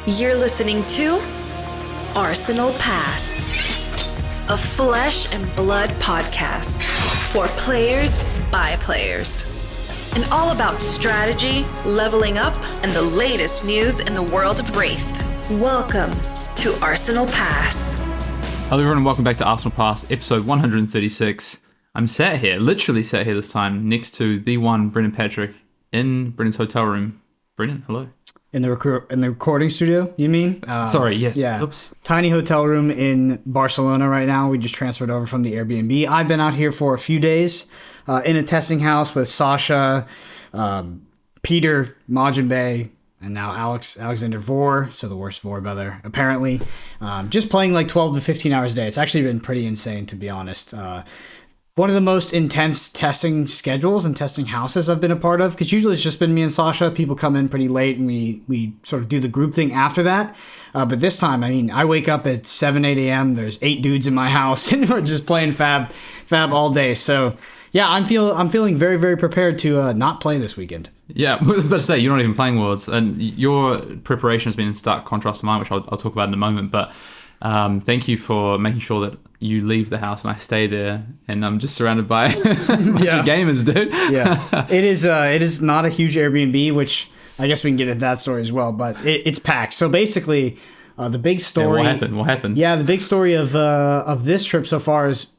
You're listening to Arsenal Pass, a flesh and blood podcast for players by players, and all about strategy, leveling up, and the latest news in the world of Wraith. Welcome to Arsenal Pass. Hello everyone and welcome back to Arsenal Pass, episode 136. I'm literally sat here this time, next to the one Brendan Patrick in Brendan's hotel room. Brendan, hello. In the recording studio, you mean? Sorry, yes. Yeah. Oops. Tiny hotel room in Barcelona right now. We just transferred over from the Airbnb. I've been out here for a few days in a testing house with Sasha, Peter, Majin Bey, and now Alexander Vor, so the worst Vor brother, apparently. Just playing like 12 to 15 hours a day. It's actually been pretty insane, to be honest. One of the most intense testing schedules and testing houses I've been a part of, because usually it's just been me and Sasha. People come in pretty late and we sort of do the group thing after that. But this time, I wake up at 7, 8 a.m. There's 8 dudes in my house and we're just playing Fab all day. So yeah, I'm feeling very, very prepared to not play this weekend. Yeah, I was about to say, you're not even playing Worlds, and your preparation has been in stark contrast to mine, which I'll talk about in a moment, but thank you for making sure that you leave the house and I stay there, and I'm just surrounded by a bunch of gamers, dude. Yeah, it is not a huge Airbnb, which I guess we can get into that story as well, but it's packed. So basically, the big story... Yeah, what happened? Yeah, the big story of this trip so far is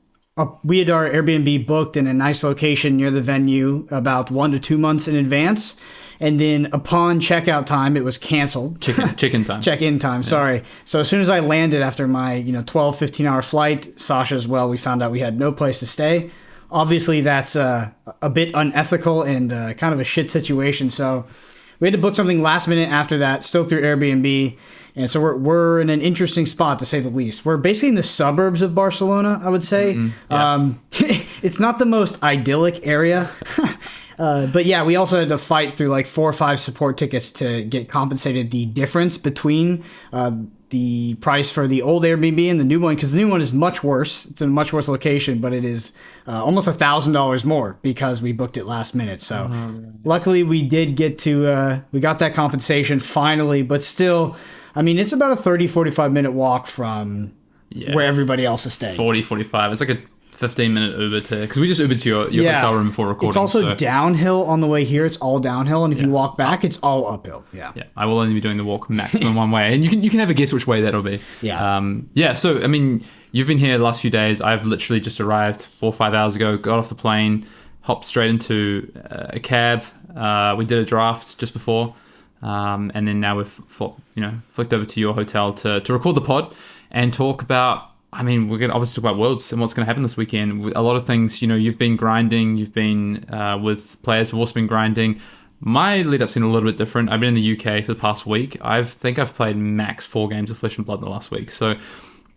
we had our Airbnb booked in a nice location near the venue about 1 to 2 months in advance. And then upon checkout time, it was canceled. Check-in time. Check-in time, sorry. So as soon as I landed after my 12, 15-hour flight, Sasha as well, we found out we had no place to stay. Obviously, that's a bit unethical and kind of a shit situation. So we had to book something last minute after that, still through Airbnb. And so we're in an interesting spot, to say the least. We're basically in the suburbs of Barcelona, I would say. Mm-hmm. Yeah. It's not the most idyllic area. But yeah, we also had to fight through like 4 or 5 support tickets to get compensated the difference between the price for the old Airbnb and the new one, because the new one is much worse. It's in a much worse location, but it is almost $1,000 more because we booked it last minute. So luckily we did get to, we got that compensation finally, but still, it's about a 30, 45 minute walk from where everybody else is staying. 40, 45. It's like a 15-minute Uber because we just Ubered to your hotel room before recording. It's also downhill on the way here. It's all downhill, and if you walk back, it's all uphill. Yeah. I will only be doing the walk maximum one way, and you can have a guess which way that'll be. Yeah. So you've been here the last few days. I've literally just arrived 4 or 5 hours ago. Got off the plane, hopped straight into a cab. We did a draft just before, and then now we've flicked over to your hotel to record the pod and talk about. We're going to obviously talk about Worlds and what's going to happen this weekend. A lot of things, you've been grinding, you've been with players who've also been grinding. My lead-up's been a little bit different. I've been in the UK for the past week. I think I've played max 4 games of Flesh and Blood in the last week. So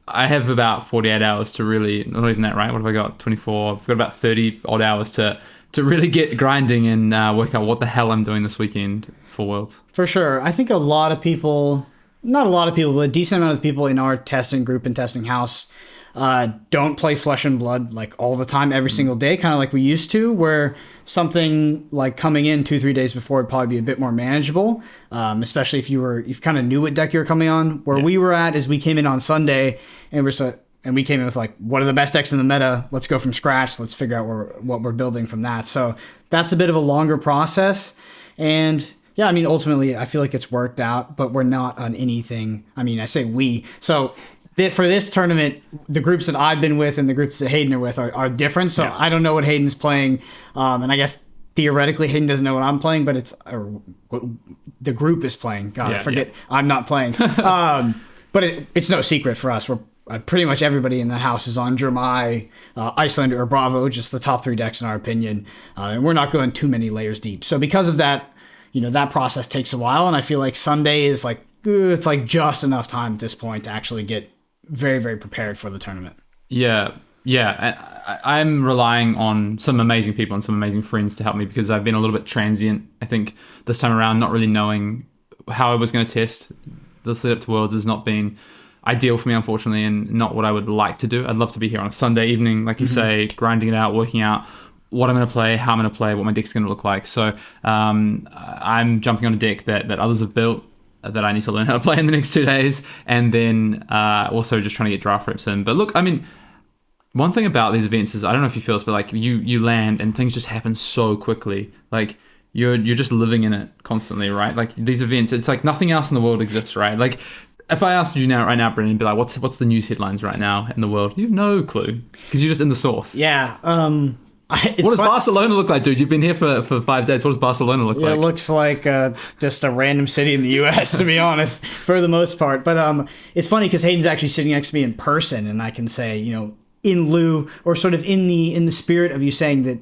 I have about 48 hours to really, not even that, right? What have I got? 24. I've got about 30 odd hours to really get grinding and work out what the hell I'm doing this weekend for Worlds. For sure. I think a lot of people... Not a lot of people, but a decent amount of people in our testing group and testing house don't play Flesh and Blood like all the time, every single day, kind of like we used to, where something like coming in 2-3 days before would probably be a bit more manageable, especially if you kind of knew what deck you were coming on. Where we were at is we came in on Sunday and we came in with like, what are the best decks in the meta? Let's go from scratch. Let's figure out what we're building from that. So that's a bit of a longer process. And yeah, ultimately, I feel like it's worked out, but we're not on anything. I say we. So for this tournament, the groups that I've been with and the groups that Hayden are with are different. So I don't know what Hayden's playing. And I guess theoretically, Hayden doesn't know what I'm playing, but the group is playing. God, I forget. Yeah. I'm not playing. But it's no secret for us. We're pretty much everybody in the house is on Jermai, Icelander, or Bravo, just the top 3 decks in our opinion. And we're not going too many layers deep. So because of that, that process takes a while, and I feel like Sunday is like, it's like just enough time at this point to actually get very, very prepared for the tournament. Yeah. I'm relying on some amazing people and some amazing friends to help me because I've been a little bit transient, I think, this time around, not really knowing how I was going to test. This lead up to Worlds has not been ideal for me, unfortunately, and not what I would like to do. I'd love to be here on a Sunday evening, like you say, grinding it out, working out what I'm going to play, how I'm going to play, what my deck's going to look like. So I'm jumping on a deck that others have built that I need to learn how to play in the next 2 days, and then also just trying to get draft reps in. But look, I mean, one thing about these events is, I don't know if you feel this, but like you land and things just happen so quickly. Like you're just living in it constantly, right? Like these events, it's like nothing else in the world exists, right? Like if I asked you right now, Brendan, be like, what's the news headlines right now in the world? You have no clue because you're just in the source. Yeah. What does Barcelona look like, dude? You've been here for 5 days. What does Barcelona look like? It looks like just a random city in the U.S., to be honest, for the most part. But it's funny because Hayden's actually sitting next to me in person, and I can say, in lieu, or sort of in the spirit of you saying that,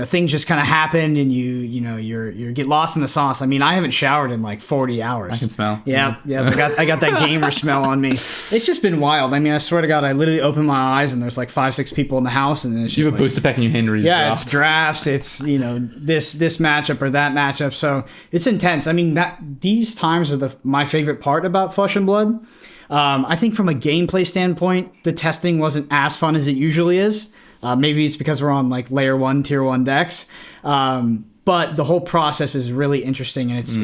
things just kind of happened and you get lost in the sauce. I mean, I haven't showered in like 40 hours. I can smell. Yeah. I got that gamer smell on me. It's just been wild. I mean, I swear to God, I literally open my eyes and there's like 5-6 people in the house, and then it's just you have a booster pack in your hand ready to draft. It's drafts. It's this matchup or that matchup. So it's intense. I mean, these times are my favorite part about Flesh and Blood. I think from a gameplay standpoint, the testing wasn't as fun as it usually is. Maybe it's because we're on like layer 1, tier 1 decks. But the whole process is really interesting, and it's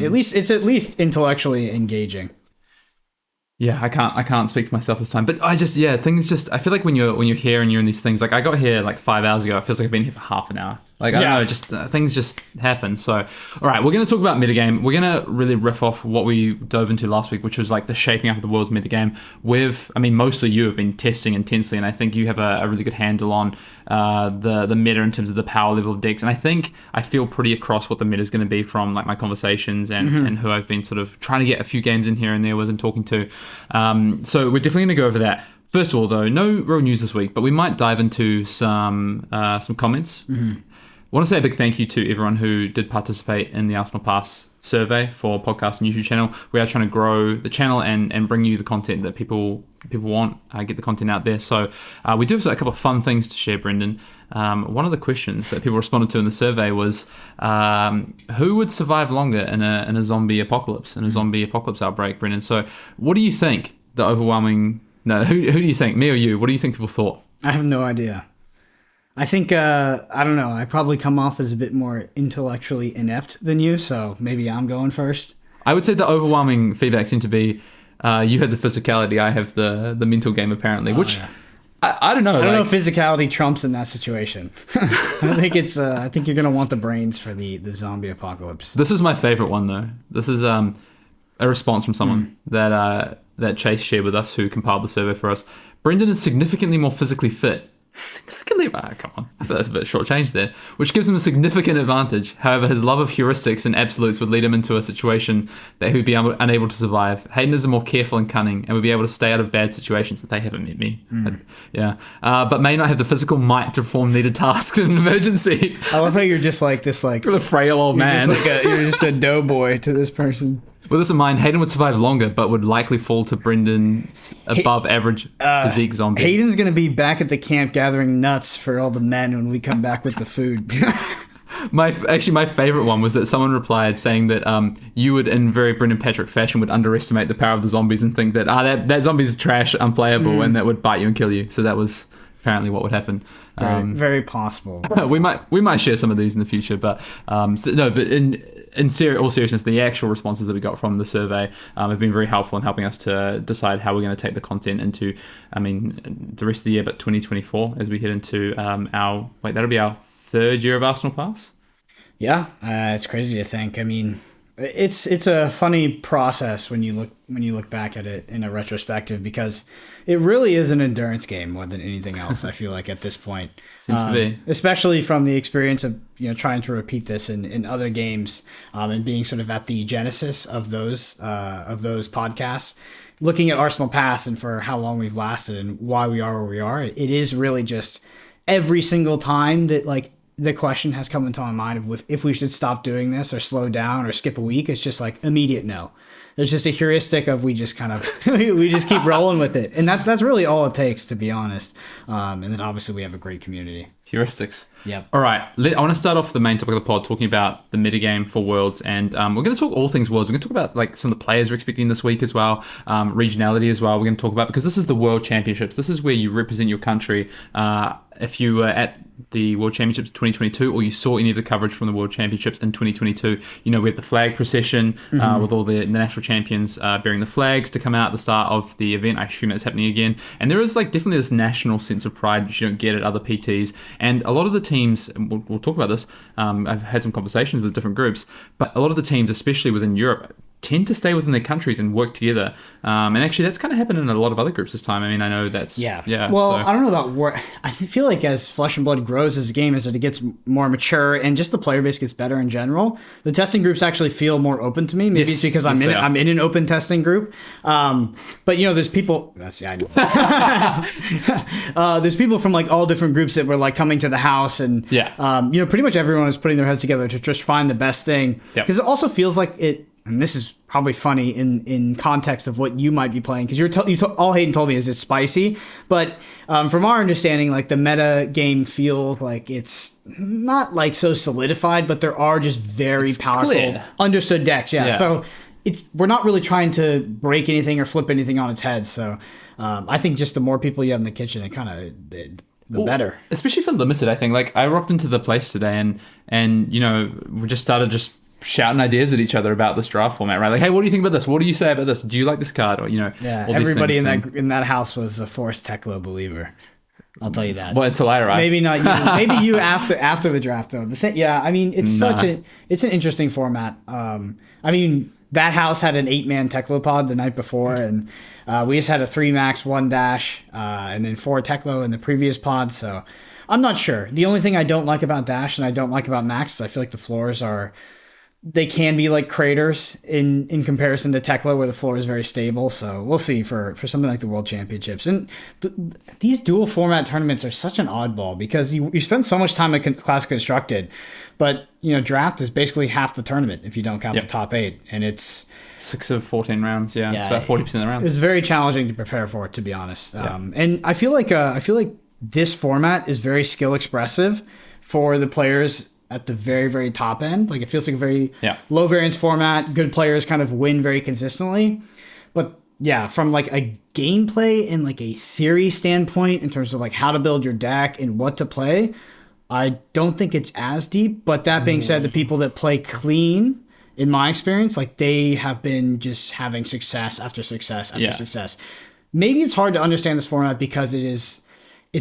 at least intellectually engaging. Yeah, I can't speak for myself this time, but I feel like when you're here and you're in these things, like I got here like 5 hours ago, it feels like I've been here for half an hour. Like, I don't know, just things just happen. So, all right, we're going to talk about metagame. We're going to really riff off what we dove into last week, which was like the shaping up of the world's metagame. Mostly you have been testing intensely, and I think you have a really good handle on the meta in terms of the power level of decks. And I feel pretty across what the meta is going to be from like my conversations and who I've been sort of trying to get a few games in here and there with and talking to. So we're definitely going to go over that. First of all, though, no real news this week, but we might dive into some comments. I want to say a big thank you to everyone who did participate in the Arsenal Pass survey for podcast and YouTube channel. We are trying to grow the channel and bring you the content that people want, get the content out there. So we do have a couple of fun things to share, Brendan. One of the questions that people responded to in the survey was who would survive longer in a zombie apocalypse, outbreak, Brendan? So what do you think the overwhelming... No, who do you think, me or you? What do you think people thought? I have no idea. I think, I don't know, I probably come off as a bit more intellectually inept than you, so maybe I'm going first. I would say the overwhelming feedback seemed to be you had the physicality, I have the mental game apparently, which I don't know. I don't know if physicality trumps in that situation. I think you're going to want the brains for the zombie apocalypse. This is my favorite one though. This is a response from someone that Chase shared with us, who compiled the survey for us. Brendan is significantly more physically fit. Come on. I thought that's a bit shortchanged there, which gives him a significant advantage. However, his love of heuristics and absolutes would lead him into a situation that he would be unable to survive. Hayden is more careful and cunning and would be able to stay out of bad situations. That they haven't met me. But may not have the physical might to perform needed tasks in an emergency. I love how you're just like this, like the frail old man. You're just a doughboy to this person. With this in mind, Hayden would survive longer, but would likely fall to Brendan's above average physique zombie. Hayden's going to be back at the camp gathering nuts for all the men when we come back with the food. My favorite one was that someone replied saying that you would, in very Brendan Patrick fashion, would underestimate the power of the zombies and think that that zombie's trash, unplayable, and that would bite you and kill you. So that was apparently what would happen. Very possible. we might share some of these in the future, but in all seriousness, the actual responses that we got from the survey have been very helpful in helping us to decide how we're going to take the content into, the rest of the year, but 2024 as we head into that'll be our third year of Arsenal Pass. Yeah, it's crazy to think. I mean, it's a funny process when you look back at it in a retrospective, because it really is an endurance game more than anything else. I feel like at this point, seems to be, especially from the experience of trying to repeat this in other games, and being sort of at the genesis of those podcasts, looking at Arsenal Pass and for how long we've lasted and why we are where we are. It is really just every single time that like the question has come into my mind of if we should stop doing this or slow down or skip a week. It's just like immediate no. There's just a heuristic of we just kind of we just keep rolling with it, and that's really all it takes, to be honest. And then obviously we have a great community. Heuristics. Yep. All right. I want to start off the main topic of the pod talking about the metagame for Worlds, and we're going to talk all things Worlds. We're going to talk about like some of the players we're expecting this week as well, regionality as well. We're going to talk about, because this is the World Championships. This is where you represent your country. If you were at the World Championships 2022, or you saw any of the coverage from the World Championships in 2022, we have the flag procession with all the national champions bearing the flags to come out at the start of the event. I assume that's happening again. And there is definitely this national sense of pride which you don't get at other PTs. And a lot of the teams, and we'll talk about this, I've had some conversations with different groups, but a lot of the teams, especially within Europe, tend to stay within their countries and work together. And actually, that's kind of happened in a lot of other groups this time. I mean, I know that's... Yeah. so. Well, I don't know about where... I feel like as Flesh and Blood grows as a game, as it gets more mature and just the player base gets better in general, the testing groups actually feel more open to me. Maybe it's because I'm in an open testing group. But, there's people... I know. There's people from, all different groups that were, coming to the house. And, pretty much everyone is putting their heads together to just find the best thing. Because it also feels like it... And this is probably funny in context of what you might be playing, because all Hayden told me is it's spicy, but from our understanding, the meta game feels like it's not so solidified, but there are just very powerful clear. Understood decks. Yeah. So we're not really trying to break anything or flip anything on its head. So I think just the more people you have in the kitchen, it kind of the better. Especially for limited, I think. I rocked into the place today and we just started shouting ideas at each other about this draft format, right? Hey, what do you think about this? What do you say about this? Do you like this card? Or everybody in that house was a Force Teklo believer. I'll tell you that. Well, until I arrived. Maybe not you. Maybe you after the draft though. It's an interesting format. That house had an 8-man Teklo pod the night before, and we just had a 3 max, 1 dash, and then 4 Teklo in the previous pod. So I'm not sure. The only thing I don't like about dash and I don't like about max is I feel like the floors they can be like craters in comparison to Tekla, where the floor is very stable. So we'll see for something like the World Championships. And these dual format tournaments are such an oddball because you spend so much time at Classic Constructed, but draft is basically half the tournament if you don't count the top 8, and it's 6 of 14 rounds. Yeah, about 40% of the rounds. It's very challenging to prepare for it, to be honest. And I feel like this format is very skill expressive for the players at the very, very top end. It feels like a very low variance format. Good players kind of win very consistently. But from a gameplay and a theory standpoint in terms of how to build your deck and what to play, I don't think it's as deep. But that being said, the people that play clean, in my experience, they have been just having success after success after success. Maybe it's hard to understand this format because it's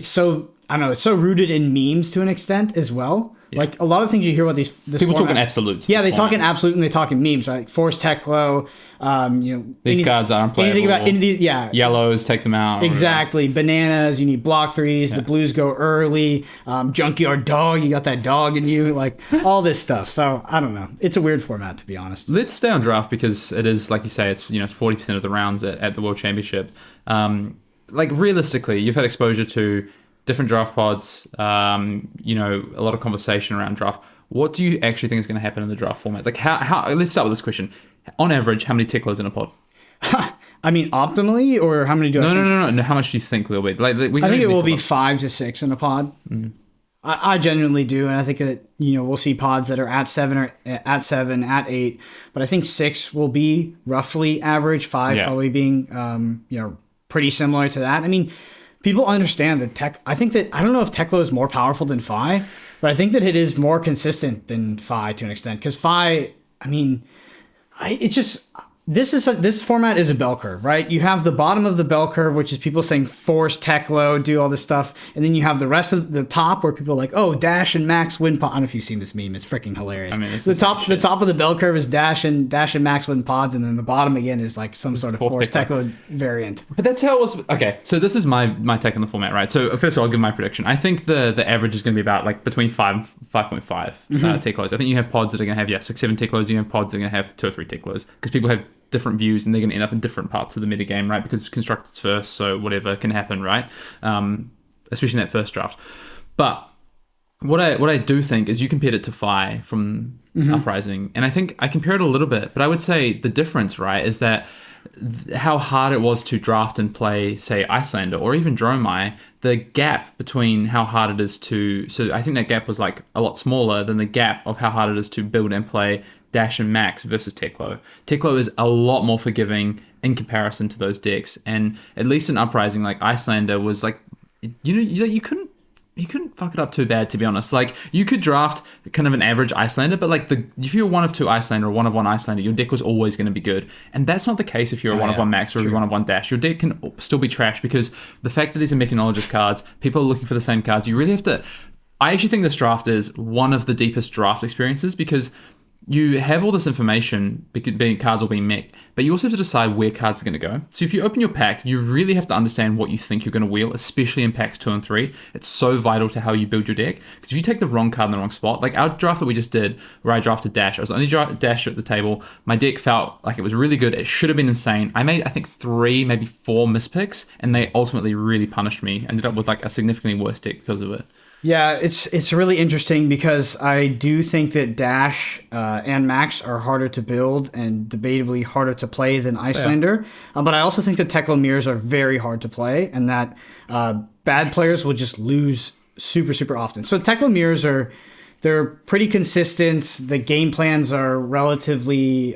so, I don't know, it's so rooted in memes to an extent as well. Yeah. A lot of things you hear about this people format, talk in absolutes. Yeah, they talk in absolute and they talk in memes, right? Force Teklo, these cards are unplayable. Anything about any of these, yellows, take them out. Exactly. Bananas, you need block 3s. The blues go early. Junkyard dog, you got that dog in you. All this stuff. So I don't know. It's a weird format, to be honest. Let's stay on draft because it is, like you say, it's 40% of the rounds at the World Championship. Realistically, you've had exposure to different draft pods, a lot of conversation around draft. What do you actually think is going to happen in the draft format? How? Let's start with this question. On average, how many Teklos in a pod? I mean, optimally, or how many do I think? No. How much do you think there'll be? I think it will be 5 to 6 in a pod. Mm-hmm. I genuinely do, and I think that we'll see pods that are at 7 or at 7, at 8, but I think 6 will be roughly average. 5 probably being pretty similar to that. I mean, people understand that I don't know if Teklo is more powerful than Phi, but I think that it is more consistent than Phi to an extent. Because Phi, this format is a bell curve, right? You have the bottom of the bell curve, which is people saying force, Teklo, do all this stuff. And then you have the rest of the top where people are like, oh, Dash and Max win pods. I don't know if you've seen this meme. It's freaking hilarious. The top of the bell curve is Dash and Max win pods. And then the bottom again is some sort of force Teklo variant. But that's how it was. Okay, so this is my take on the format, right? So first of all, I'll give my prediction. I think the average is going to be about between 5 and 5.5 Teklos. I think you have pods that are going to have 6, 7 Teklos. You have pods that are going to have 2 or 3 Teklos because people have different views and they're going to end up in different parts of the metagame, right? Because constructed's first, so whatever can happen, right? Especially in that first draft. But what I do think is you compared it to Phi from Uprising, and I think I compared it a little bit, but I would say the difference, right, is that how hard it was to draft and play, say, Icelander or even Dromai, the gap between how hard it is to... So I think that gap was a lot smaller than the gap of how hard it is to build and play Dash and Max versus Teklo. Teklo is a lot more forgiving in comparison to those decks, and at least in Uprising, Icelander was you couldn't you couldn't fuck it up too bad, to be honest. Like, you could draft kind of an average Icelander, but like if you're one of two Icelander or one of one Icelander, your deck was always going to be good. And that's not the case if you're a one of one Max or a one of one Dash. Your deck can still be trash because the fact that these are Mechanologist cards, people are looking for the same cards. You really have to. I actually think this draft is one of the deepest draft experiences because you have all this information, being cards all being mech, but you also have to decide where cards are going to go. So if you open your pack, you really have to understand what you think you're going to wheel, especially in packs 2 and 3. It's so vital to how you build your deck. Because if you take the wrong card in the wrong spot, like our draft that we just did, where I drafted Dash, I was only Dash at the table. My deck felt like it was really good. It should have been insane. I made, I think, 3, maybe 4 mispicks, and they ultimately really punished me. I ended up with like a significantly worse deck because of it. Yeah, it's really interesting because I do think that Dash and Max are harder to build and debatably harder to play than Icelander. Yeah. But I also think that Teklo mirrors are very hard to play and that bad players will just lose super, super often. So Teklo mirrors they're pretty consistent. The game plans are relatively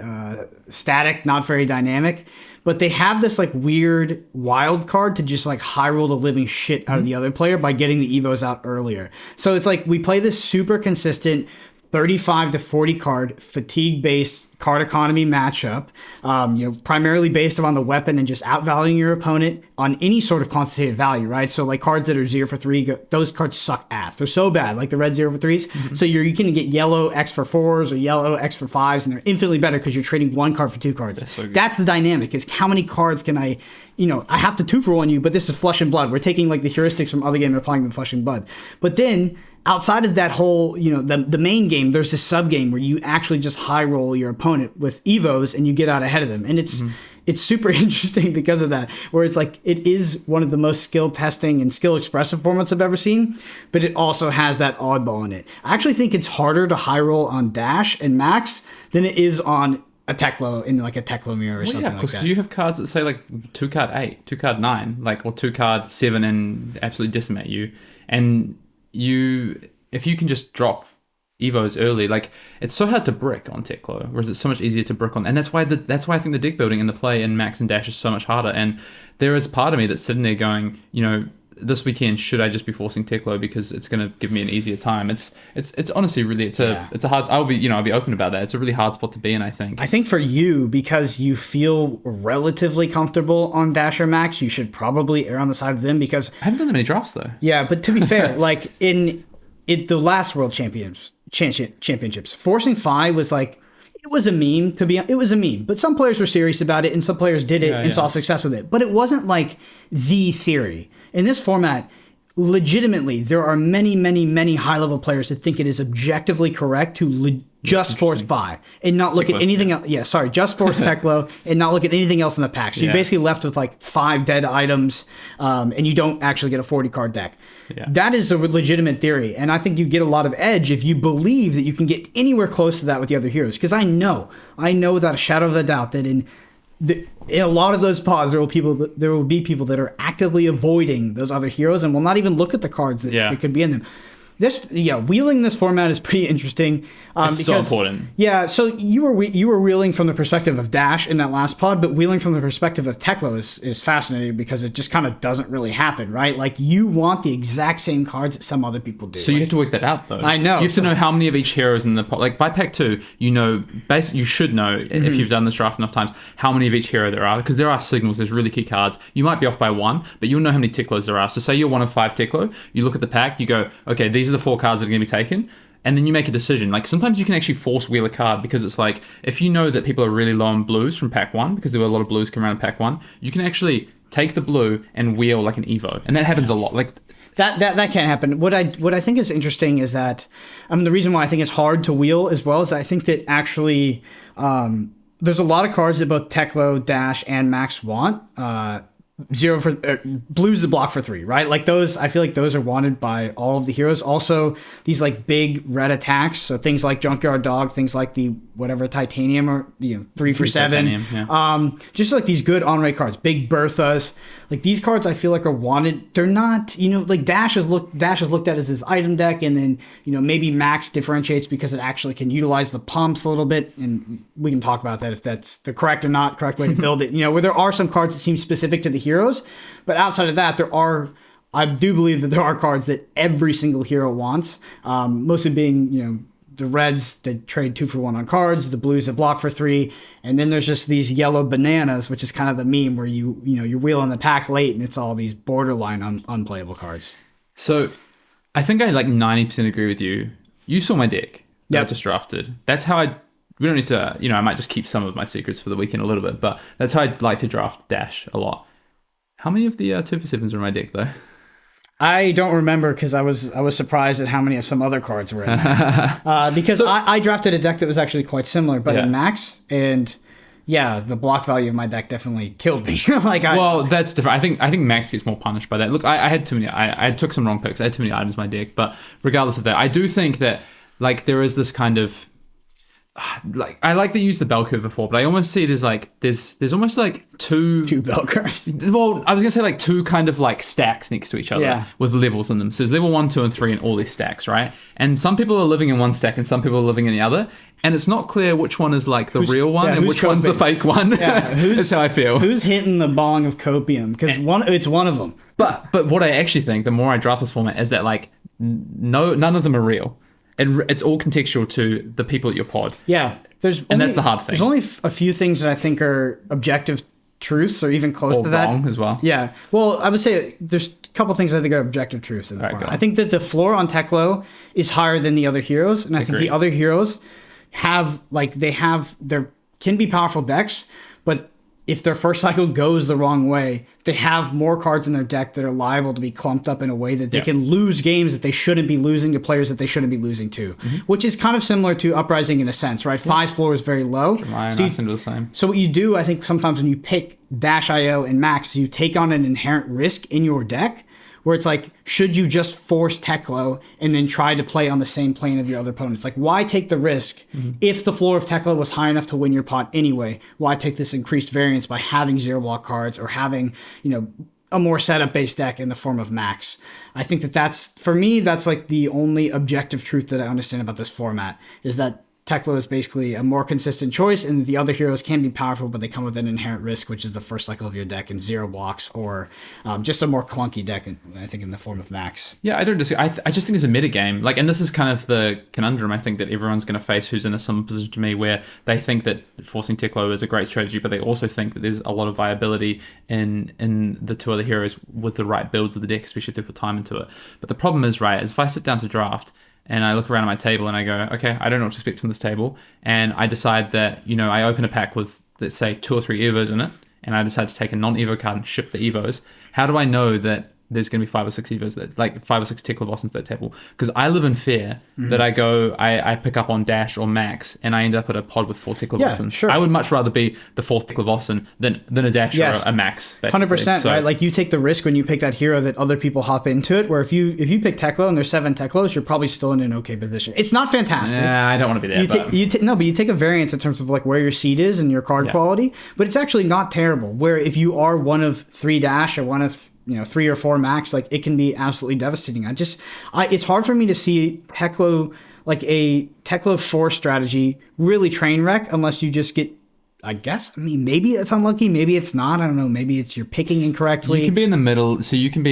static, not very dynamic. But they have this like weird wild card to just like high roll the living shit out of the other player by getting the Evos out earlier. So it's like we play this super consistent 35 to 40 card fatigue based card economy matchup, primarily based on the weapon and just outvaluing your opponent on any sort of quantitative value, right? So like cards that are 0 for 3, those cards suck ass. They're so bad, like the red 0 for 3s. Mm-hmm. So you can get yellow X for 4s or yellow X for 5s, and they're infinitely better because you're trading 1 card for 2 cards. That's the dynamic, is how many cards can I have to 2-for-1 you, but this is Flesh and Blood. We're taking like the heuristics from other games and applying them to Flesh and Blood. But then outside of that whole, the main game, there's this sub game where you actually just high roll your opponent with Evos and you get out ahead of them. And it's super interesting because of that, where it's like, it is one of the most skill testing and skill expressive formats I've ever seen, but it also has that oddball in it. I actually think it's harder to high roll on Dash and Max than it is on a Teklo in like a Teklo mirror or something like that. Because you have cards that say like 2 card 8, 2 card 9, like, or 2 card 7 and absolutely decimate you. And if you can just drop Evos early, like, it's so hard to brick on Teklo, whereas it's so much easier to brick on, and that's why I think the deck building and the play in Max and Dash is so much harder. And there is part of me that's sitting there going, this weekend should I just be forcing Teklo because it's going to give me an easier time? It's honestly really it's a hard. I'll be open about that. It's a really hard spot to be in. I think for you, because you feel relatively comfortable on Dash or Max, you should probably err on the side of them, because I haven't done that many drafts though. Yeah, but to be fair, like in the last World Championships, forcing Phi was like, it was a meme. It was a meme, but some players were serious about it and some players did it and saw success with it. But it wasn't like the theory. In this format, legitimately, there are many, many, many high-level players that think it is objectively correct to just force Phi and not look at anything else. Yeah, sorry, just force Teklo and not look at anything else in the pack. So you're basically left with like 5 dead items, and you don't actually get a 40-card deck. Yeah. That is a legitimate theory, and I think you get a lot of edge if you believe that you can get anywhere close to that with the other heroes. Because I know without a shadow of a doubt that in a lot of those pods, there will be people that are actively avoiding those other heroes and will not even look at the cards that could be in them. Wheeling this format is pretty interesting. It's so important. Yeah, so you were wheeling from the perspective of Dash in that last pod, but wheeling from the perspective of Teklo is fascinating because it just kind of doesn't really happen, right? Like, you want the exact same cards that some other people do. So you have to work that out, though. I know. You have to know how many of each hero is in the pod. Like, by pack 2, basically you should know, if you've done this draft enough times, how many of each hero there are, because there are signals, there's really key cards. You might be off by 1, but you'll know how many Teklos there are. So say you're 1 of 5 Teklo, you look at the pack, you go, okay, these are the 4 cards that are going to be taken, and then you make a decision. Like, sometimes you can actually force wheel a card, because it's like, if you know that people are really low on blues from pack 1, because there were a lot of blues coming around in pack 1, you can actually take the blue and wheel like an Evo, and that happens a lot. Like, that can't happen. What I think is interesting is that the reason why I think it's hard to wheel as well is I think that actually there's a lot of cards that both Teklo, Dash, and Max want. 0 for blue's the block for 3, right? Like, those, I feel like those are wanted by all of the heroes. Also, these like big red attacks, so things like Junkyard Dog, things like the whatever Titanium, or 3 for 7. Just like these good on-rate cards, big Berthas. Like, these cards I feel like are wanted. They're not, like Dash is looked at as his item deck, and then maybe Max differentiates because it actually can utilize the pumps a little bit, and we can talk about that if that's the correct way to build it. Where there are some cards that seem specific to the heroes, but outside of that, there are I do believe that there are cards that every single hero wants, mostly being, the reds that trade 2 for 1 on cards, the blues that block for 3, and then there's just these yellow bananas, which is kind of the meme where you're wheeling the pack late and it's all these borderline unplayable cards. So I think I like 90% agree with you. You saw my deck that I just drafted. That's how we don't need to, I might just keep some of my secrets for the weekend a little bit, but that's how I'd like to draft Dash a lot. How many of the 2-for-7s are in my deck though? I don't remember because I was surprised at how many of some other cards were in there. Because I drafted a deck that was actually quite similar, but in Max, and the block value of my deck definitely killed me. Well, that's different. I think Max gets more punished by that. Look, I had too many. I took some wrong picks. I had too many items in my deck, but regardless of that, I do think that like there is this kind of like I like that you used the bell curve before, but I almost see it as like there's almost like two bell curves. Well, I was gonna say like 2 kind of like stacks next to each other with levels in them. So there's level 1, 2, and 3 in all these stacks, right? And some people are living in one stack and some people are living in the other. And it's not clear which one is like the real one and which one's the fake one. Yeah, that's how I feel. Who's hitting the bong of copium? Because it's one of them. But what I actually think, the more I draft this format, is that like none of them are real. It's all contextual to the people at your pod. Yeah. That's the hard thing. There's only a few things that I think are objective truths or even close to that. Or wrong as well. Yeah. Well, I would say there's a couple things I think are objective truths in the format. I think that the floor on Teklo is higher than the other heroes. And I think the other heroes can be powerful decks, but if their first cycle goes the wrong way, they have more cards in their deck that are liable to be clumped up in a way that they can lose games that they shouldn't be losing to players that they shouldn't be losing to, which is kind of similar to Uprising in a sense, right? 5's floor is very low. The same. So what you do, I think sometimes when you pick Dash IO and Max, you take on an inherent risk in your deck where it's like, should you just force Teklo and then try to play on the same plane of your other opponents? Like, why take the risk if the floor of Teklo was high enough to win your pot anyway? Why take this increased variance by having 0-block cards or having, a more setup-based deck in the form of Max? I think that's for me, that's like the only objective truth that I understand about this format, is that Teklo is basically a more consistent choice, and the other heroes can be powerful, but they come with an inherent risk, which is the first cycle of your deck in 0 blocks, or just a more clunky deck, I think, in the form of Max. Yeah, I don't disagree. I just think it's a metagame. Like, and this is kind of the conundrum I think that everyone's going to face who's in a similar position to me, where they think that forcing Teklo is a great strategy, but they also think that there's a lot of viability in the 2 other heroes with the right builds of the deck, especially if they put time into it. But the problem is, right, is if I sit down to draft, and I look around at my table and I go, okay, I don't know what to expect from this table. And I decide that, I open a pack with, let's say, 2 or 3 Evos in it. And I decide to take a non-Evo card and ship the Evos. How do I know that there's going to be 5 or 6 Evos, that like 5 or 6 Tekla Bossins at that table? Because I live in fear that I pick up on Dash or Max and I end up at a pod with 4 Tekla Bossins. Sure. I would much rather be the 4th Tekla Bossin than a Dash or a Max. 100%, right? Like, you take the risk when you pick that hero that other people hop into it, where if you pick Tekla and there's 7 Teklos, you're probably still in an okay position. It's not fantastic. Yeah, I don't want to be there. But you take a variance in terms of like where your seed is and your card quality, but it's actually not terrible. Where if you are one of 3 Dash or one of 3 or 4 Max, like, it can be absolutely devastating. It's hard for me to see Teklo, like a Teklo 4 strategy, really train wreck unless you just get, I guess, maybe it's unlucky, maybe it's not, I don't know, maybe it's you're picking incorrectly. You can be in the middle, so you can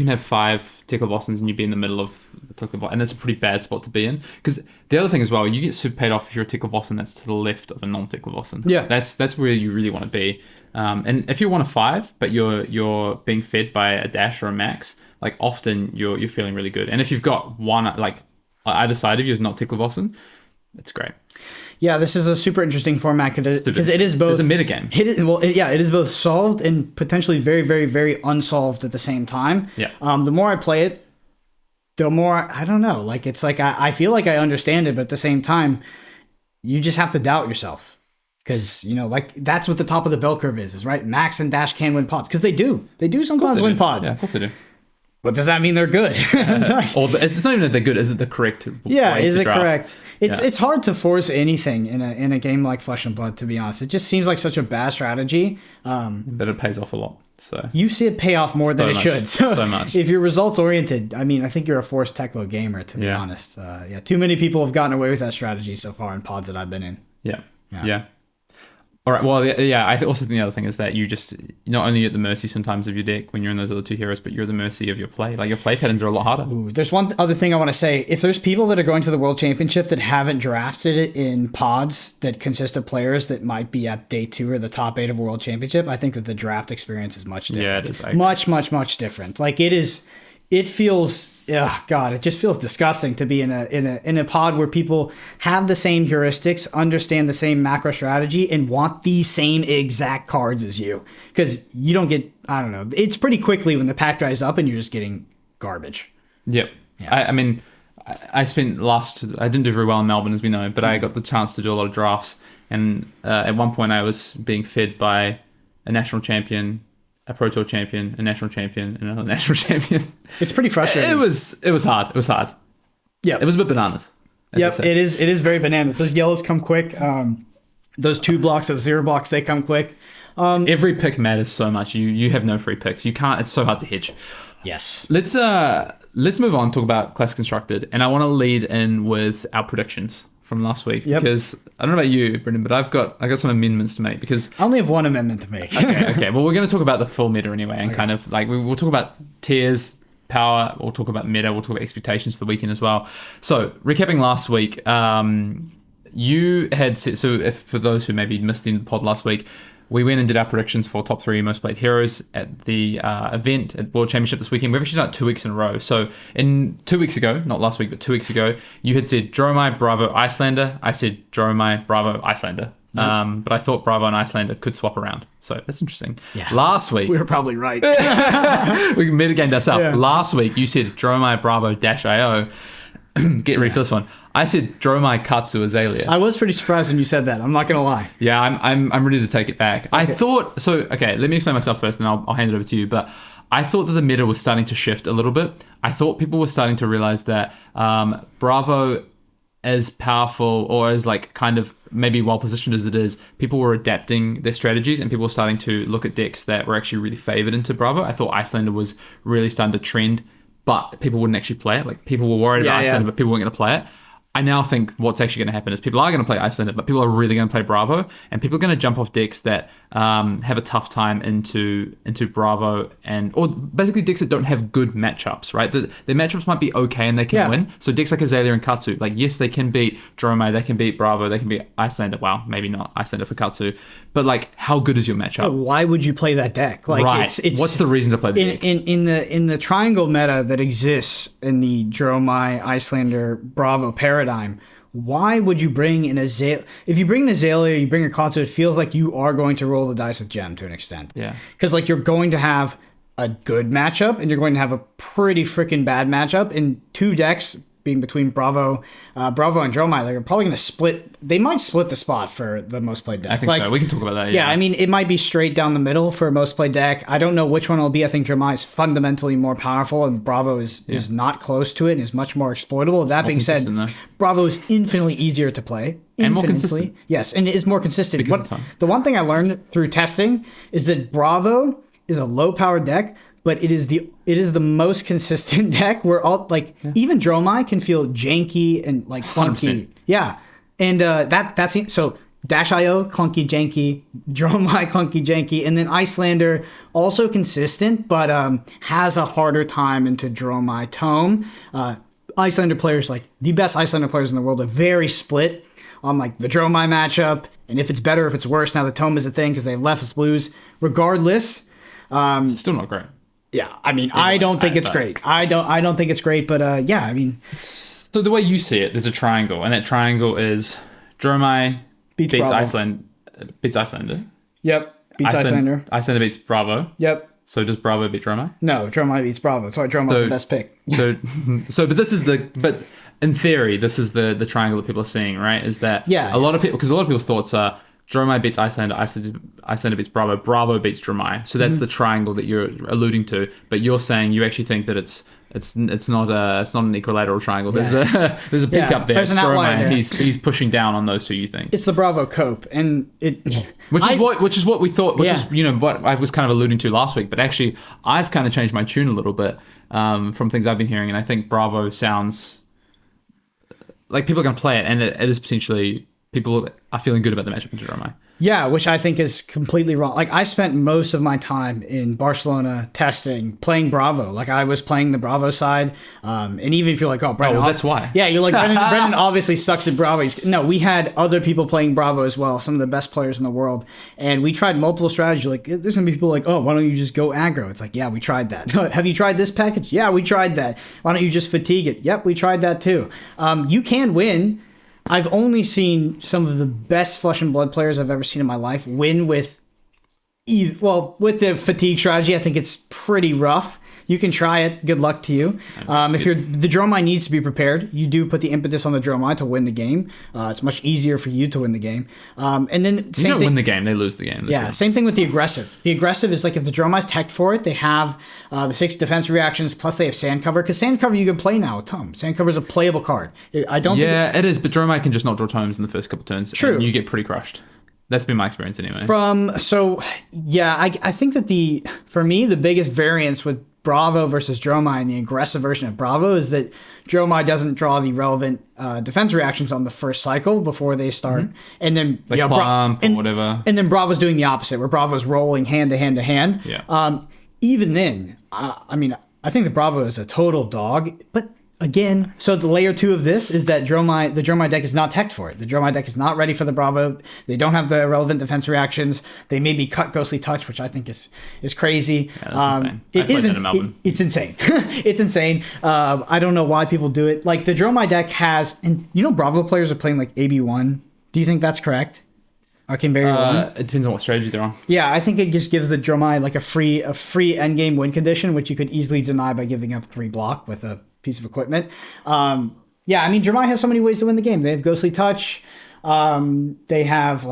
have 5 Tekla Bossins and you'd be in the middle of the Tekla Bossin, and that's a pretty bad spot to be in. Because the other thing as well, you get super paid off if you're a Tekla Bossin that's to the left of a non-Tekla Bossin. Yeah. That's where you really want to be. And if you're 1 of 5, but you're being fed by a Dash or a Max, like, often you're feeling really good. And if you've got one, like, either side of you is not Tekla Bossin, it's great. Yeah, this is a super interesting format because it is both... It's a metagame. It is both solved and potentially very, very, very unsolved at the same time. Yeah. The more I play it, the more, I don't know, like, it's like I feel like I understand it, but at the same time, you just have to doubt yourself. Because, like, that's what the top of the bell curve is, right? Max and Dash can win pods. Because they do. They do sometimes win pods. Yeah, of course they do. But does that mean they're good? It's not even that they're good. Is it the correct way is to it draft? Correct? It's hard to force anything in a game like Flesh and Blood, to be honest. It just seems like such a bad strategy. But it pays off a lot. So you see it pay off more than it should. So much. If you're results oriented, I think you're a forced Teklo gamer, to be honest. Too many people have gotten away with that strategy so far in pods that I've been in. Yeah. All right. Well, yeah. I also think the other thing is that you just not only at the mercy sometimes of your deck when you're in those other two heroes, but you're at the mercy of your play. Like your play patterns are a lot harder. Ooh, there's one other thing I want to say. If there's people that are going to the World Championship that haven't drafted it in pods that consist of players that might be at day 2 or the top 8 of a World Championship, I think that the draft experience is much different. Yeah, it is. Much different. Like it is. It feels. God, it just feels disgusting to be in a pod where people have the same heuristics, understand the same macro strategy, and want the same exact cards as you. Because you don't get, I don't know, it's pretty quickly when the pack dries up and you're just getting garbage. Yep. Yeah. I mean, I didn't do very well in Melbourne, as we know, but I got the chance to do a lot of drafts. And at one point I was being fed by a national champion, a Pro Tour champion, a national champion, and another national champion. It's pretty frustrating. It was hard. It was hard. Yeah. It was a bit bananas. Yep, it is very bananas. Those yellows come quick. Those 2 blocks, those 0 blocks, they come quick. Every pick matters so much. You have no free picks. You can't. It's so hard to hedge. Yes. Let's move on. Talk about Classic Constructed, and I want to lead in with our predictions from last week because I don't know about you, Brendan, but I got some amendments to make because I only have one amendment to make. Okay. Well, we're going to talk about the full meta anyway, and kind of like we'll talk about tiers, power. We'll talk about meta. We'll talk about expectations for the weekend as well. So recapping last week, you had if for those who maybe missed the pod last week, we went and did our predictions for top 3 most played heroes at the event at World Championship this weekend. We've actually done it 2 weeks in a row. So 2 weeks ago, not last week, but 2 weeks ago, you had said Dromai, Bravo, Icelander. I said Dromai, Bravo, Icelander. Yep. But I thought Bravo and Icelander could swap around. So that's interesting. Yeah. Last week... We were probably right. We metagamed ourselves. Yeah. Last week, you said Dromai, Bravo, -IO. Get ready for this one. I said Dromai, Katsu, Azalea. I was pretty surprised when you said that. I'm not going to lie. Yeah, I'm ready to take it back. Okay. I thought so. Okay, let me explain myself first, and I'll hand it over to you. But I thought that the meta was starting to shift a little bit. I thought people were starting to realize that Bravo, as powerful or as like kind of maybe well positioned as it is, people were adapting their strategies, and people were starting to look at decks that were actually really favored into Bravo. I thought Icelander was really starting to trend, but people wouldn't actually play it. Like people were worried about Icelander, but people weren't going to play it. I now think what's actually going to happen is people are going to play Icelander, but people are really going to play Bravo, and people are going to jump off decks that have a tough time into Bravo, or basically decks that don't have good matchups, right? Their matchups might be okay and they can win. So decks like Azalea and Katsu, like yes, they can beat Dromai, they can beat Bravo, they can beat Icelander. Well, maybe not Icelander for Katsu, but like how good is your matchup? Why would you play that deck? Like right. It's what's the reason to play the deck? In the triangle meta that exists in the Dromai, Icelander, Bravo paradigm, why would you bring an Azalea? If you bring an Azalea, you bring a Katsu, it feels like you are going to roll the dice with Gem to an extent. Yeah. Because like you're going to have a good matchup and you're going to have a pretty freaking bad matchup in 2 decks being between Bravo and Dromai. They're probably going to split. They might split the spot for the most played deck. I think so. We can talk about that. Yeah, I mean, it might be straight down the middle for most played deck. I don't know which one it'll be. I think Dromai is fundamentally more powerful, and Bravo is not close to it and is much more exploitable. That being said, Bravo is infinitely easier to play. And more consistent. Yes, and it is more consistent. The one thing I learned through testing is that Bravo is a low-powered deck, but it is the most consistent deck where even Dromai can feel janky and like clunky. 100%. Yeah. And that's so -IO clunky janky, Dromai clunky janky, and then Icelander also consistent but has a harder time into Dromai tome. Icelander players, like the best Icelander players in the world, are very split on like the Dromai matchup and if it's better, if it's worse. Now the tome is a thing because they've left us blues. Regardless, it's still not great. Yeah, I mean, I don't think it's great. I don't think it's great, but yeah, I mean. So the way you see it, there's a triangle, and that triangle is Dromai beats Icelander. Yep, beats Icelander. Icelander beats Bravo. Yep. So does Bravo beat Dromai? No, Dromai beats Bravo. That's why Dromai's the best pick. But in theory, this is the triangle that people are seeing, right? Is that a lot of people's thoughts are Dromai beats Icelander, Icelander beats Bravo, Bravo beats Dromai. So that's the triangle that you're alluding to. But you're saying you actually think that it's not an equilateral triangle. Yeah. There's a peak up there. There's an outlier there. He's pushing down on those two. You think it's the Bravo cope, and which is what we thought, which is what I was kind of alluding to last week. But actually, I've kind of changed my tune a little bit from things I've been hearing, and I think Bravo sounds like people are going to play it, and it is potentially. People are feeling good about the matchup in Dromai. Yeah, which I think is completely wrong. Like, I spent most of my time in Barcelona testing, playing Bravo. Like, I was playing the Bravo side. And even if you're like, oh, Brendan. that's why. Yeah, you're like, Brendan obviously sucks at Bravo. No, we had other people playing Bravo as well, some of the best players in the world. And we tried multiple strategies. Like, there's going to be people like, oh, why don't you just go aggro? It's like, yeah, we tried that. Have you tried this package? Yeah, we tried that. Why don't you just fatigue it? Yep, we tried that too. You can win. I've only seen some of the best Flesh and Blood players I've ever seen in my life win with with the fatigue strategy. I think it's pretty rough. You can try it. Good luck to you. If the Dromai needs to be prepared, you do put the impetus on the Dromai to win the game. It's much easier for you to win the game. And then you don't win the game; they lose the game. Yeah, same thing with the aggressive. The aggressive is like if the Dromai's teched for it, they have the 6 defense reactions plus they have Sand Cover, because Sand Cover you can play now with Tome. Sand Cover is a playable card. I don't. Yeah, it is, but Dromai can just not draw tomes in the first couple turns. True, and you get pretty crushed. That's been my experience anyway. I think that for me the biggest variance with Bravo versus Dromai and the aggressive version of Bravo is that Dromai doesn't draw the relevant defense reactions on the first cycle before they start. And then clump or whatever. And then Bravo's doing the opposite, where Bravo's rolling hand to hand to hand. Yeah. Even then, I think the Bravo is a total dog, but again, so the layer 2 of this is that the Dromai deck is not teched for it. The Dromai deck is not ready for the Bravo. They don't have the relevant defense reactions. They maybe cut Ghostly Touch, which I think is crazy. Yeah, that's insane. It's insane. It's insane. I don't know why people do it. Like, the Dromai deck has, and Bravo players are playing like AB1. Do you think that's correct? Arcane Barrier 1? It depends on what strategy they're on. Yeah, I think it just gives the Dromai like a free endgame win condition, which you could easily deny by giving up 3 block with a piece of equipment. Dromai has so many ways to win the game. They have Ghostly Touch. They have,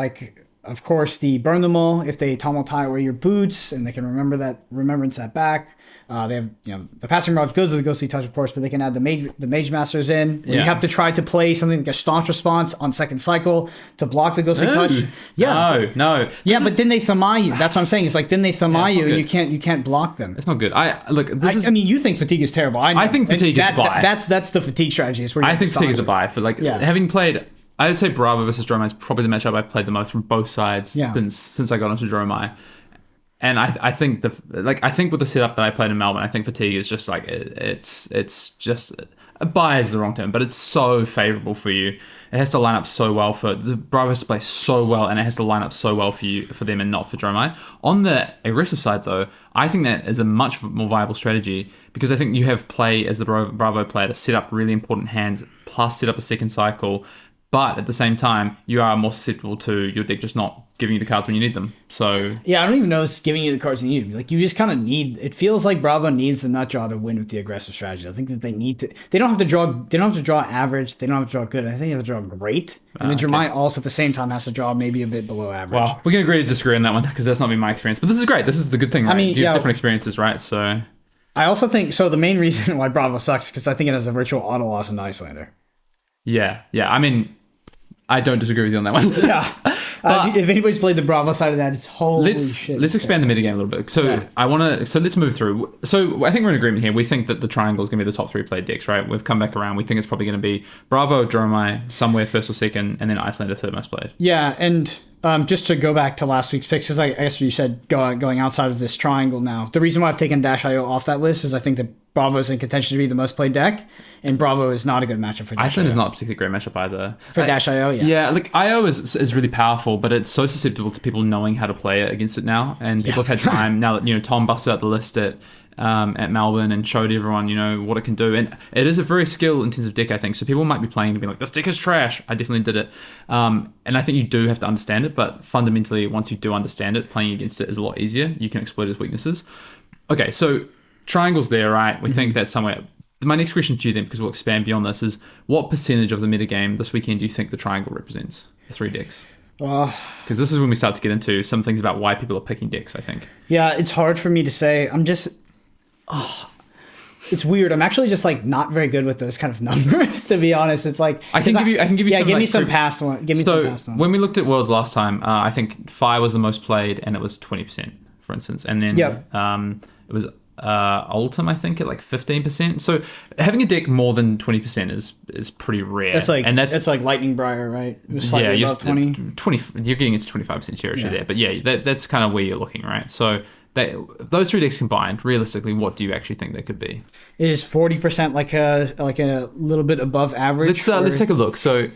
of course, the Burn Them All if they Tumble Tie away your boots, and they can remembrance that back. They have, the Passing Mirage goes with the Ghostly Touch, of course, but they can add the Mage Masters in. You have to try to play something like a Staunch Response on second cycle to block the Ghostly Touch. Yeah. No. But then they Thamai you. That's what I'm saying. It's like, then they Thamai you, and you can't block them. It's not good. You think fatigue is terrible. I think fatigue is a buy. That's the fatigue strategy. I think fatigue is a buy. For having played, I would say Bravo versus Dromai is probably the matchup I've played the most from both sides since I got into Dromai. And I think with the setup that I played in Melbourne, I think fatigue is just it's just a buy is the wrong term, but it's so favorable for you. It has to line up so well for the Bravo has to play so well, and it has to line up so well for them and not for Dromai. On the aggressive side, though, I think that is a much more viable strategy, because I think you have play as the Bravo player to set up really important hands, plus set up a second cycle. But at the same time, you are more susceptible to your deck just not giving you the cards when you need them. So yeah, I don't even know if it's giving you the cards you need. Like, you just kind of need. It feels like Bravo needs the nut draw to win with the aggressive strategy. I think that they need to. They don't have to draw. They don't have to draw average. They don't have to draw good. I think they have to draw great. And then Dromai also at the same time has to draw maybe a bit below average. Well, we can agree to disagree on that one, because that's not been my experience. But this is great. This is the good thing. Right? You have different experiences, right? So I also think the main reason why Bravo sucks is because I think it has a virtual auto loss in Icelander. Yeah. I don't disagree with you on that one. Yeah. If anybody's played the Bravo side of that, it's holy shit. Let's expand the metagame a little bit. So let's move through. So I think we're in agreement here. We think that the Triangle is going to be the top 3 played decks, right? We've come back around. We think it's probably going to be Bravo, Dromai, somewhere first or second, and then Icelander third most played. Yeah, and just to go back to last week's picks, because I guess you said going outside of this Triangle now. The reason why I've taken Dash.io off that list is I think that Bravo's in contention to be the most played deck, and Bravo is not a good matchup for Dash.io. Iceland is not a particularly great matchup either. For Dash.io, yeah. Yeah, IO is really powerful, but it's so susceptible to people knowing how to play it against it now, and people have had time now that Tom busted out the list at Melbourne and showed everyone what it can do, and it is a very skill intensive deck, I think. So people might be playing and be like, this deck is trash. I definitely did it, and I think you do have to understand it, but fundamentally once you do understand it, playing against it is a lot easier. You can exploit its weaknesses. Okay, so Triangle's there, right? We think that's somewhere. My next question to you then, because we'll expand beyond this, is what percentage of the metagame this weekend do you think the Triangle represents? The 3 decks. Because this is when we start to get into some things about why people are picking decks, I think. Yeah, it's hard for me to say. It's weird. I'm actually just not very good with those kind of numbers, to be honest. It's like I can give you some, give me some past one. Give me some past ones. When we looked at Worlds last time, I think Fire was the most played, and it was 20%, for instance, and then it was Ultim, I think, at like 15%. So having a deck more than 20% is pretty rare. That's like, and that's like Lightning Briar, right? It was slightly above 20. 20. You're getting into 25% territory there. But yeah, that's kind of where you're looking, right? So those three decks combined, realistically, what do you actually think they could be? Is 40% like a little bit above average? Let's take a look. So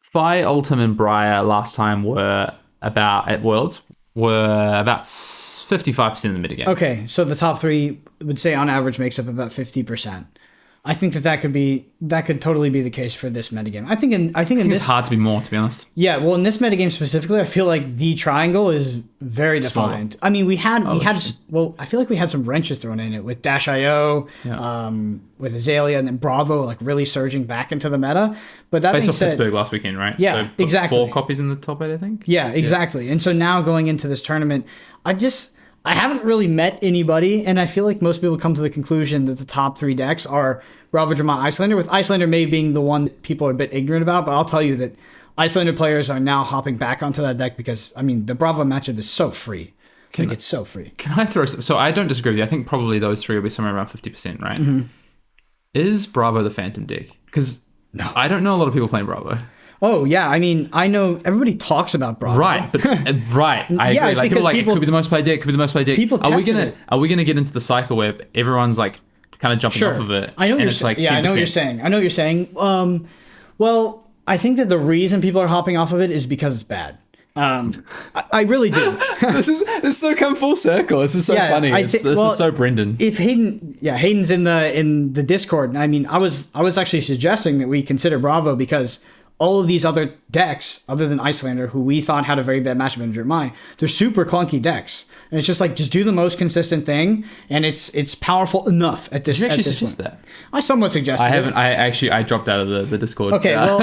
Fi, Ultim, and Briar last time were at Worlds were about 55% in the metagame. Okay, so the top three would say on average makes up about 50%. I think that could totally be the case for this metagame. I think in this, it's hard to be more, to be honest. Yeah, well, in this metagame specifically, I feel like the triangle is very defined. Smaller. I mean, I feel like we had some wrenches thrown in it with Dash.io, with Azalea, and then Bravo like really surging back into the meta. But that based being off said, Pittsburgh last weekend, right? Yeah, so exactly. 4 copies in the top 8, I think. Yeah, exactly. And so now going into this tournament, I haven't really met anybody, and I feel like most people come to the conclusion that the top 3 decks are Bravo, Drama, Icelander, with Icelander maybe being the one that people are a bit ignorant about, but I'll tell you that Icelander players are now hopping back onto that deck because, I mean, the Bravo matchup is so free. It's so free. Can I throw... So I don't disagree with you. I think probably those 3 will be somewhere around 50%, right? Mm-hmm. Is Bravo the Phantom deck? Because I don't know a lot of people playing Bravo. Oh, yeah. I mean, I know everybody talks about Bravo. Right. But, right. I agree. Like, people it could be the most played deck, People Are we gonna get into the cycle where everyone's like kind of jumping off of it? I know what you're saying. I know what you're saying. Well, I think that the reason people are hopping off of it is because it's bad. I really do. This is so come full circle. This is so funny. This is so Brendan. If Hayden's in the Discord. I mean, I was actually suggesting that we consider Bravo because all of these other decks, other than Icelander, who we thought had a very bad matchup in Jeremiah, they're super clunky decks. And it's just like, just do the most consistent thing, and it's powerful enough at this. Did you actually suggest that? I somewhat suggested. I haven't. I dropped out of the Discord. Okay, well,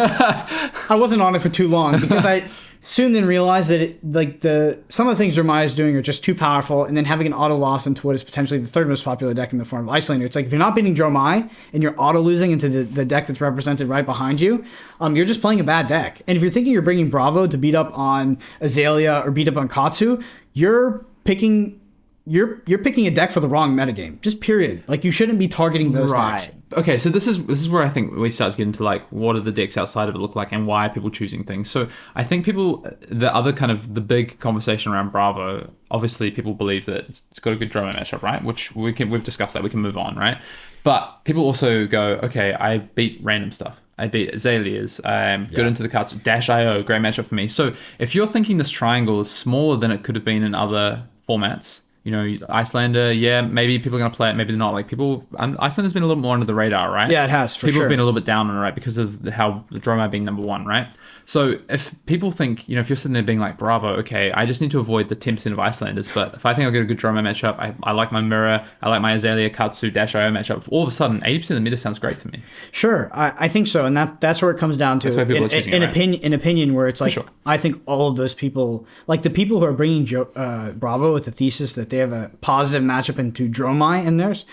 I wasn't on it for too long because I soon then realized that some of the things Jeremiah is doing are just too powerful, and then having an auto loss into what is potentially the third most popular deck in the form of Icelander. It's like if you're not beating Jeremiah and you're auto losing into the deck that's represented right behind you, you're just playing a bad deck. And if you're thinking you're bringing Bravo to beat up on Azalea or beat up on Katsu, you're picking a deck for the wrong metagame. Just period. Like, you shouldn't be targeting those decks. Okay, so this is where I think we start to get into like what are the decks outside of it look like and why are people choosing things. So I think the big conversation around Bravo, obviously people believe that it's got a good Droma matchup, right? Which we've discussed that, we can move on, right? But people also go, okay, I beat random stuff. I beat Azaleas. I'm good into the cards. Dash.io, great matchup for me. So if you're thinking this triangle is smaller than it could have been in other formats, you know, Icelander, maybe people are going to play it, maybe they're not. Like, Icelander's been a little more under the radar, right? Yeah, it has, for sure. People have been a little bit down on it, right? Because of how the Droma being number 1, right? So if people think, you know, if you're sitting there being like, Bravo, okay, I just need to avoid the 10% of Icelanders, but if I think I'll get a good Droma matchup, I like my Mirror, I like my Azalea, Katsu, Dash.io matchup, all of a sudden, 80% of the meta sounds great to me. Sure, I think so, and that's where it comes down to an opinion where it's like, sure. I think all of those people, like the people who are bringing Bravo with the thesis that they have a positive matchup into Dromai, and there's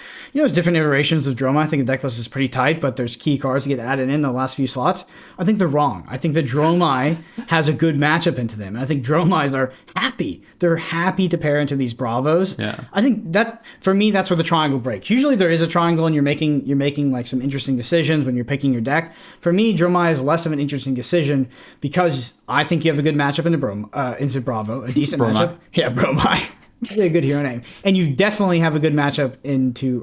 different iterations of Dromai. I think the deck list is pretty tight, but there's key cards that get added in the last few slots. I think they're wrong. I think that Dromai has a good matchup into them, and I think Dromais are happy. They're happy to pair into these Bravos. Yeah. I think that for me, that's where the triangle breaks. Usually there is a triangle, and you're making like some interesting decisions when you're picking your deck. For me, Dromai is less of an interesting decision because I think you have a good matchup into Bravo, a decent matchup. Yeah, Bromai. A good hero name. And you definitely have a good matchup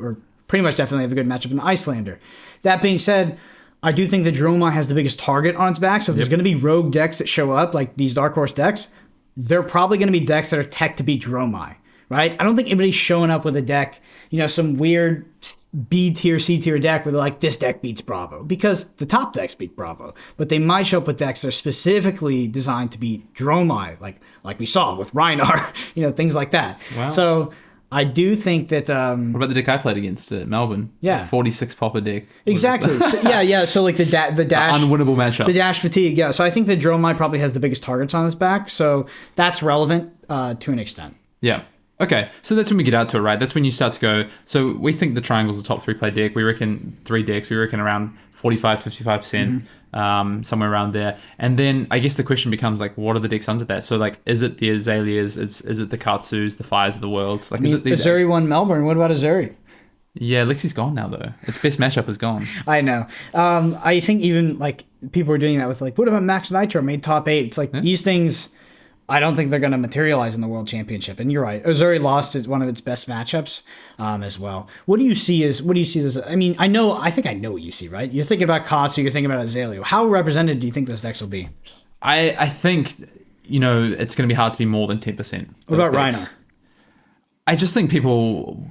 or pretty much definitely have a good matchup in the Icelander. That being said, I do think that Droma has the biggest target on its back. So if there's going to be rogue decks that show up, like these Dark Horse decks, they're probably going to be decks that are tech to beat Dromai, right? I don't think anybody's showing up with a deck, some weird B tier, C tier deck where they're like, this deck beats Bravo, because the top decks beat Bravo. But they might show up with decks that are specifically designed to beat Dromai, like we saw with Rhinar, things like that. Wow. So I do think that... what about the deck I played against at Melbourne? Yeah. 46 popper deck. Exactly. So like the dash... The unwinnable matchup. The dash fatigue, yeah. So I think that Dromai probably has the biggest targets on his back. So that's relevant to an extent. Yeah. Okay, so that's when we get out to it, right? That's when you start to go, so we think the triangle's the top 3 play deck. We reckon 3 decks. We reckon around 45, 55%, somewhere around there. And then I guess the question becomes, like, what are the decks under that? So, like, is it the Azaleas? Is it the Katsus, the Fires of the world? Like, is it these... Azuri won Melbourne. What about Azuri? Yeah, Lexi's gone now, though. Its best matchup is gone. I know. I think even, like, people are doing that with, like, what about Max Nitro made top 8? It's like, these things... I don't think they're going to materialize in the World Championship. And you're right. Azuri lost one of its best matchups as well. What do you see as... I mean, I think I know what you see, right? You're thinking about Katsu, you're thinking about Azalea. How represented do you think those decks will be? I think, it's going to be hard to be more than 10%. What about Rhinar? I just think people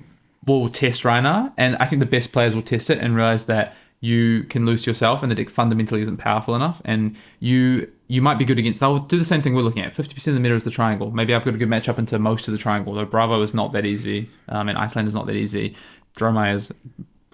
will test Rhinar, and I think the best players will test it and realize that you can lose to yourself and the deck fundamentally isn't powerful enough, and you might be good against... They'll do the same thing we're looking at. 50% of the meta is the triangle. Maybe I've got a good matchup into most of the triangle, though Bravo is not that easy, and Iceland is not that easy. Dromai is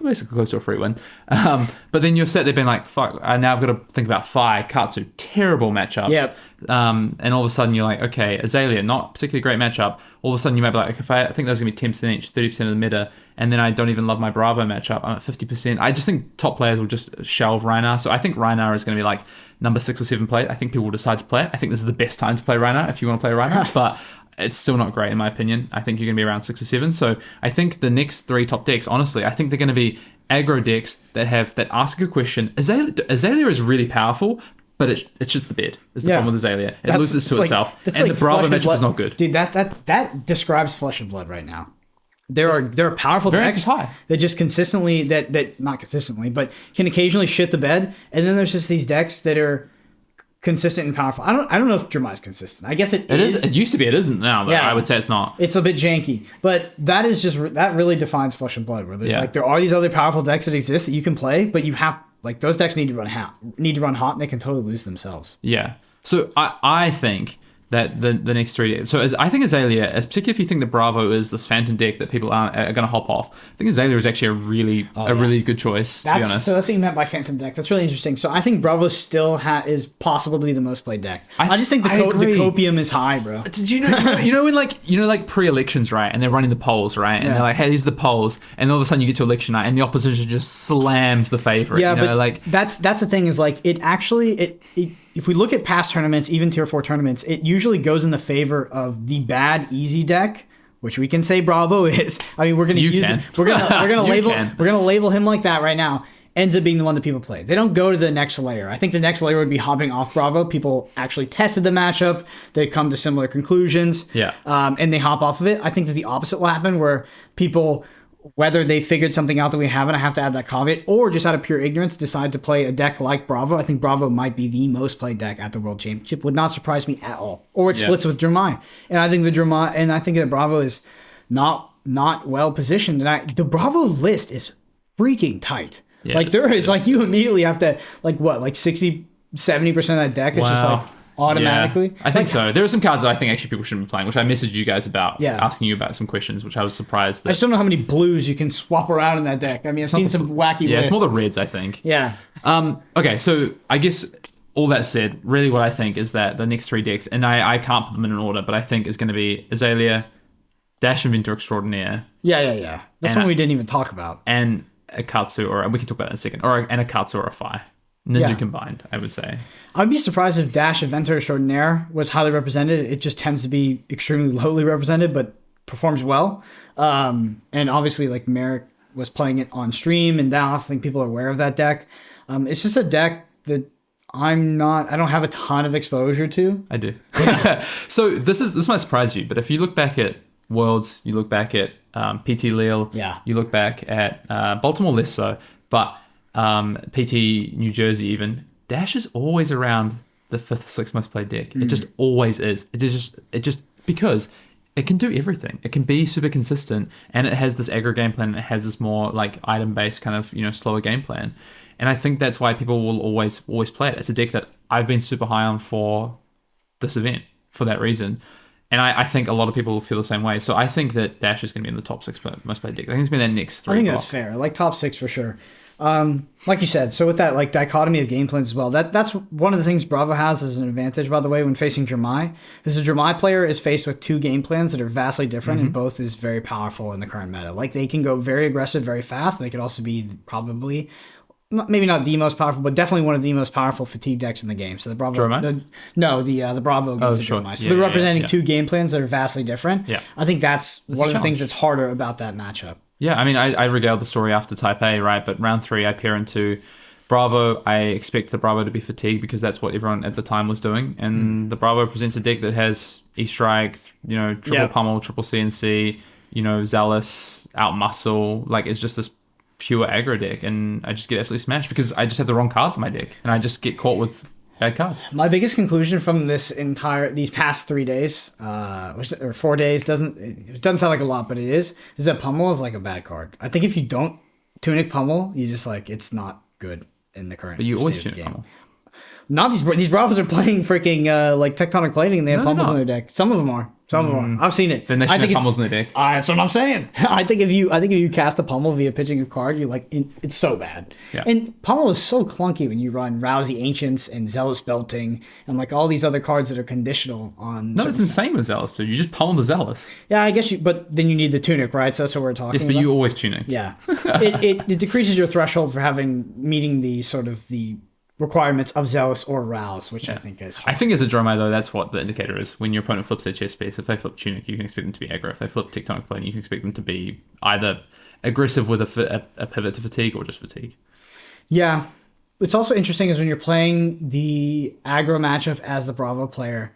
basically close to a free win. But then you're set there being like, fuck, now I've got to think about Phi, Katsu, terrible matchups. Yep. And all of a sudden you're like, okay, Azalea, not particularly great matchup. All of a sudden you might be like, okay, if I think those are going to be 10% each, 30% of the meta, and then I don't even love my Bravo matchup, I'm at 50%. I just think top players will just shelve Rhinar. So I think Rhinar is going to be like number 6 or 7 play. I think people will decide to play it. I think this is the best time to play Rhinar if you want to play Rhinar, but it's still not great in my opinion. I think you're going to be around 6 or 7. So I think the next 3 top decks, honestly, I think they're going to be aggro decks that ask a good question. Azalea is really powerful, but it's just the bed. Is the problem with Azalea. It loses to itself. And the Bravo matchup is not good. Dude, that describes Flesh and Blood right now. There are powerful decks that just consistently that not consistently, but can occasionally shit the bed, and then there's just these decks that are consistent and powerful. I don't know if Dromai's consistent. I guess it is. It used to be. It isn't now, though. Yeah. I would say it's not. It's a bit janky, but that really defines Flesh and Blood, where there's like there are these other powerful decks that exist that you can play, but you have like those decks need to run hot, and they can totally lose themselves. Yeah. So I think that the next 3 decks. So I think Azalea, particularly if you think that Bravo is this phantom deck that people are going to hop off, I think Azalea is actually a really good choice, to be honest. So that's what you meant by phantom deck. That's really interesting. So I think Bravo still is possible to be the most played deck. I just think the copium is high, bro. Did you know when like pre-elections, right? And they're running the polls, right? And they're like, hey, these are the polls. And all of a sudden you get to election night and the opposition just slams the favorite. Yeah, but like that's the thing is like it actually if we look at past tournaments, even tier 4 tournaments, it usually goes in the favor of the bad easy deck, which we can say Bravo is. I mean, we're going to use it. We're going to label him like that right now. Ends up being the one that people play. They don't go to the next layer. I think the next layer would be hopping off Bravo. People actually tested the matchup. They come to similar conclusions. Yeah. And they hop off of it. I think that the opposite will happen where people, whether they figured something out that we haven't, I have to add that caveat, or just out of pure ignorance, decide to play a deck like Bravo. I think Bravo might be the most played deck at the World Championship. Would not surprise me at all. Or it splits with Dromai. And I think that Bravo is not well positioned. And the Bravo list is freaking tight. Yeah, like there is like you immediately have to like 60, 70% of that deck is just like automatically. Yeah, I think so. There are some cards that I think actually people shouldn't be playing, which I messaged you guys about, asking you about some questions, which I was surprised that... I just don't know how many blues you can swap around in that deck. I mean, I've seen some wacky lists. Yeah, it's more the reds, I think. Yeah. Okay, so I guess all that said, really what I think is that the next 3 decks, and I can't put them in an order, but I think is going to be Azalea, Dash Inventor Extraordinaire. Yeah. That's one we didn't even talk about. And a Katsu, or we can talk about that in a second, and a Katsu or a Phi. Ninja combined, I would say. I'd be surprised if Dash Inventor Extraordinaire was highly represented. It just tends to be extremely lowly represented, but performs well. And obviously, like Merrick was playing it on stream in Dallas. I think people are aware of that deck. It's just a deck that I don't have a ton of exposure to. I do. So this might surprise you, but if you look back at Worlds, you look back at PT Lille, you look back at Baltimore less so, but PT New Jersey even, Dash is always around the 5th or 6th most played deck. It just always is. It just because it can do everything. It can be super consistent, and it has this aggro game plan, and it has this more like item based kind of slower game plan. And I think that's why people will always play it. It's a deck that I've been super high on for this event for that reason. And I think a lot of people feel the same way. So I think that Dash is going to be in the top 6 most played deck. I think it's going to be that next 3. I think that's fair. Like top 6 for sure. Like you said, so with that like dichotomy of game plans as well, that's one of the things Bravo has as an advantage, by the way, when facing Dramai, is the Dramai player is faced with 2 game plans that are vastly different, and both is very powerful in the current meta. Like they can go very aggressive very fast. They could also be probably maybe not the most powerful, but definitely one of the most powerful fatigue decks in the game. So the Bravo, the Bravo against the Dramai. So they're representing 2 game plans that are vastly different. Yeah, I think that's one of the things that's harder about that matchup. Yeah, I mean, I regaled the story after Type A, right? But round 3, I pair into Bravo. I expect the Bravo to be fatigued because that's what everyone at the time was doing. And the Bravo presents a deck that has E-Strike, triple pummel, triple CNC, Zealous, outmuscle. Like, it's just this pure aggro deck. And I just get absolutely smashed because I just have the wrong cards in my deck. And I just get caught with bad cards. My biggest conclusion from these past 3 days, or 4 days, it doesn't sound like a lot, but it is that Pummel is like a bad card. I think if you don't Tunic Pummel, you just like, it's not good in the current. But you always state of Tunic the game. Pummel. Not these Bravos are playing freaking like Tectonic Plating, and they have Pummels in their deck. Some of them are. I've seen it. Then they should have Pummels in their deck. That's what I'm saying. I think if you cast a Pummel via pitching a card, you're like, it's so bad. Yeah. And Pummel is so clunky when you run Rouse the Ancients and Zealous Belting and like all these other cards that are conditional on. No, it's insane with Zealous too. You just pummel the Zealous. Yeah, I guess but then you need the Tunic, right? So that's what we're talking about. Yes, but you always Tunic. Yeah. it decreases your threshold for meeting the sort of the requirements of Zealous or Rouse, which I think is... I think as a Dromai, though, that's what the indicator is. When your opponent flips their chest piece, if they flip Tunic, you can expect them to be aggro. If they flip Tectonic Plane, you can expect them to be either aggressive with a pivot to fatigue or just fatigue. Yeah. What's also interesting is when you're playing the aggro matchup as the Bravo player,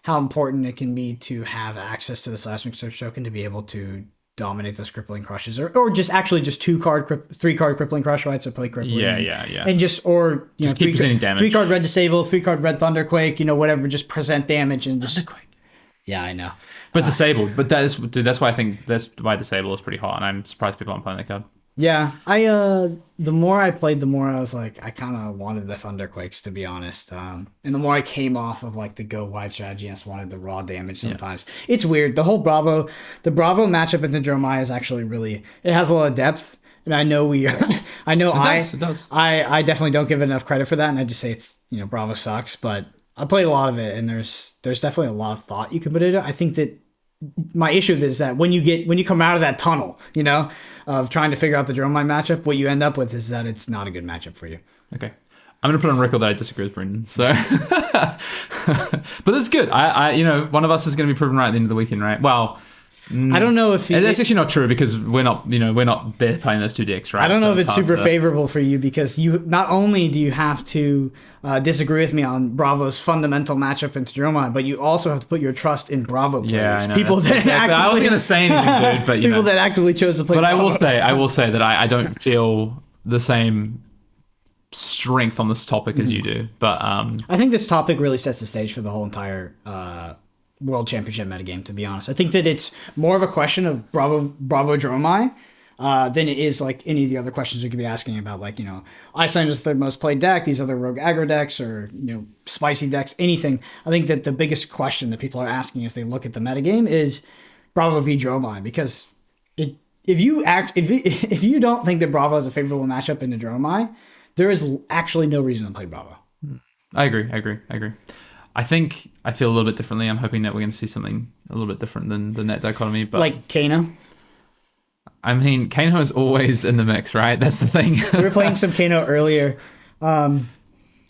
how important it can be to have access to the Seismic Search token to be able to dominate those crippling crushes, or just 3-card crippling crush, right? So play crippling. Yeah. And just keep presenting damage. 3-card red disable, 3-card red thunderquake, whatever, just present damage and just. Thunderquake. Yeah, I know. But disabled. But that's why I think that's why disable is pretty hot, and I'm surprised people aren't playing that card. Yeah, the more I played, the more I was like, I kind of wanted the Thunderquakes, to be honest. And the more I came off of like the go wide strategy, I just wanted the raw damage sometimes. Yeah. It's weird. The Bravo matchup in the Dromai is actually it has a lot of depth. And I know it does. I definitely don't give it enough credit for that. And I just say it's, Bravo sucks, but I played a lot of it, and there's definitely a lot of thought you can put into it. I think that my issue is that when you come out of that tunnel, of trying to figure out the Dromai matchup, what you end up with is that it's not a good matchup for you. Okay. I'm going to put on record that I disagree with Brendan. So, but that's good. I one of us is going to be proven right at the end of the weekend, right? Well, I don't know if that's actually not true because we're not there playing those 2 decks, right? I don't know if it's super favorable for you because you not only do you have to disagree with me on Bravo's fundamental matchup into Dromai, but you also have to put your trust in Bravo players. Yeah, I know. People that I was going to say anything, dude, but people that actively chose to play. But Bravo. I will say that I don't feel the same strength on this topic as you do. But I think this topic really sets the stage for the whole entire World Championship metagame, to be honest. I think that it's more of a question of Bravo Dromai than it is like any of the other questions we could be asking about, like, Iceland is the third most played deck, these other rogue aggro decks, or, spicy decks, anything. I think that the biggest question that people are asking as they look at the metagame is Bravo v Dromai, because if you don't think that Bravo is a favorable matchup in the Dromai, there is actually no reason to play Bravo. I agree. I think I feel a little bit differently. I'm hoping that we're going to see something a little bit different than that dichotomy. But like Kano? I mean, Kano is always in the mix, right? That's the thing. We were playing some Kano earlier. God,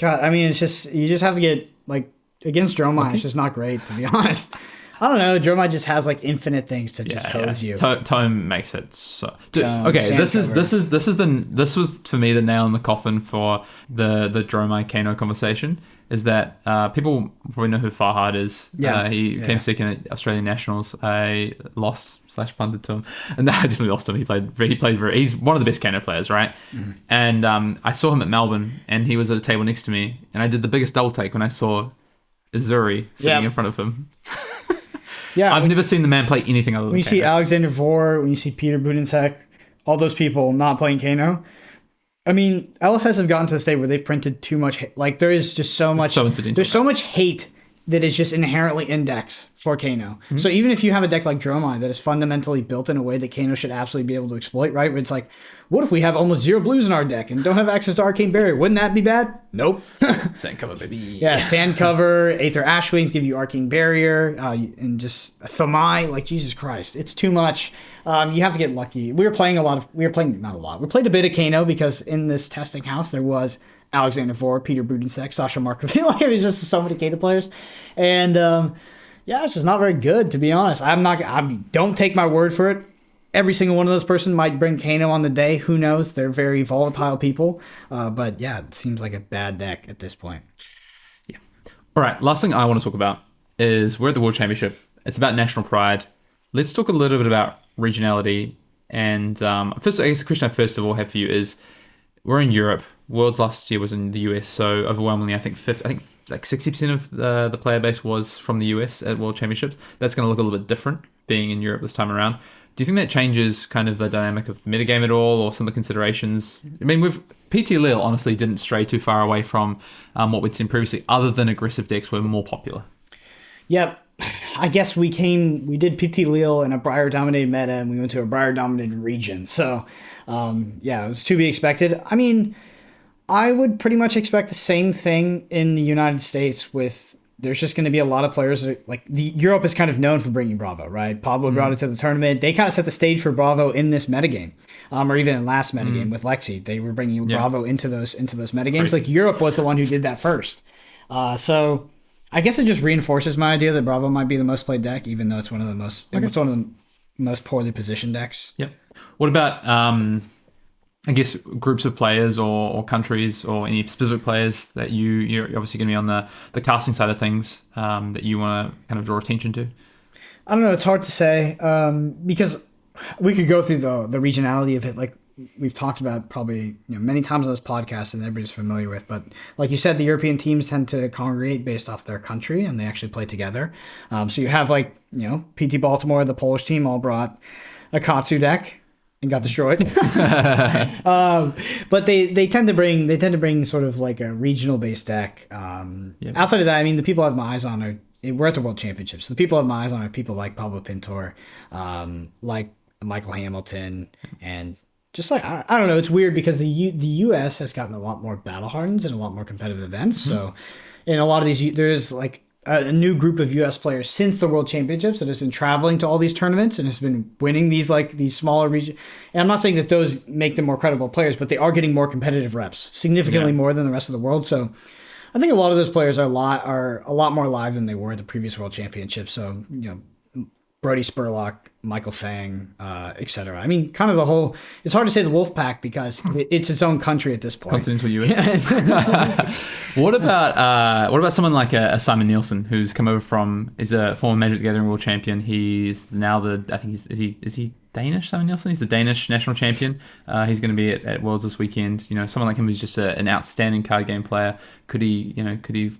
I mean, it's just, you just have to get, like, against Dromai, it's just not great, to be honest. I don't know. Dromai just has like infinite things to just hose you. Tome makes it so. Okay, this was for me the nail in the coffin for the Dromai Kano conversation. Is that people probably know who Farhad is? Yeah, he came second at Australian Nationals. I lost/punted to him, and I definitely lost him. He's one of the best Kano players, right? Mm-hmm. And I saw him at Melbourne, and he was at a table next to me, and I did the biggest double take when I saw Azuri sitting in front of him. Yeah, I've never seen the man play anything other than when you see Alexander Vore, when you see Peter Budensek, all those people not playing Kano. I mean, LSS have gotten to the state where they've printed too much. Like, there is just so much. So incidental. There's so much hate that is just inherently indexed for Kano. So even if you have a deck like Dromai that is fundamentally built in a way that Kano should absolutely be able to exploit, right? Where it's like, what if we have almost 0 blues in our deck and don't have access to Arcane Barrier? Wouldn't that be bad? Nope. Sand cover, baby. Yeah, Sand Cover, Aether Ashwings give you Arcane Barrier, and just Thamai, like Jesus Christ, it's too much. You have to get lucky. We played a bit of Kano because in this testing house there was Alexander Vore, Peter Budensek, Sasha Markovic. Like, it was just so many Kano players. And yeah, it's just not very good, to be honest. Don't take my word for it. Every single one of those person might bring Kano on the day. Who knows? They're very volatile people. But yeah, it seems like a bad deck at this point. Yeah. All right, last thing I want to talk about is we're at the World Championship. It's about national pride. Let's talk a little bit about regionality. And first, I guess the question I first of all have for you is, we're in Europe. Worlds last year was in the US, so overwhelmingly, I think like 60% of the player base was from the US at World Championships. That's going to look a little bit different being in Europe this time around. Do you think that changes kind of the dynamic of the metagame at all, or some of the considerations? I mean, PT Lille honestly didn't stray too far away from what we'd seen previously, other than aggressive decks were more popular. Yep. I guess we did PT Lille in a Briar-dominated meta, and we went to a Briar-dominated region. So, yeah, it was to be expected. I mean, I would pretty much expect the same thing in the United States with, there's just going to be a lot of players that, like, Europe is kind of known for bringing Bravo, right? Pablo brought it to the tournament. They kind of set the stage for Bravo in this metagame, or even in last metagame with Lexi. They were bringing Bravo into those metagames. Crazy. Like, Europe was the one who did that first. So I guess it just reinforces my idea that Bravo might be the most played deck, even though it's one of the most poorly positioned decks. Yep. What about I guess groups of players or countries or any specific players that you're obviously going to be on the casting side of things that you want to kind of draw attention to? I don't know. It's hard to say because we could go through the regionality of it, like we've talked about probably many times on this podcast and everybody's familiar with. But like you said, the European teams tend to congregate based off their country and they actually play together. So you have PT Baltimore, the Polish team, all brought a Katsu deck and got destroyed. But they tend to bring sort of like a regional based deck. Outside of that, I mean, the people I have my eyes on we're at the World Championships. So the people I have my eyes on are people like Pablo Pintor, like Michael Hamilton, and just like, I don't know, it's weird because the U.S. has gotten a lot more battle hardens and a lot more competitive events. Mm-hmm. So in a lot of these, there's like a new group of U.S. players since the World Championships that has been traveling to all these tournaments and has been winning these smaller regions. And I'm not saying that those make them more credible players, but they are getting more competitive reps, significantly more than the rest of the world. So I think a lot of those players are a lot more live than they were at the previous World Championships. So, Brody Spurlock, Michael Fang, etc. I mean, kind of the whole. It's hard to say the Wolfpack because it's its own country at this point. Continental US. What about someone like a Simon Nielsen, who's come over from, is a former Magic the Gathering world champion. He's now is he Danish? Simon Nielsen. He's the Danish national champion. He's going to be at Worlds this weekend. Someone like him who's just an outstanding card game player. Could he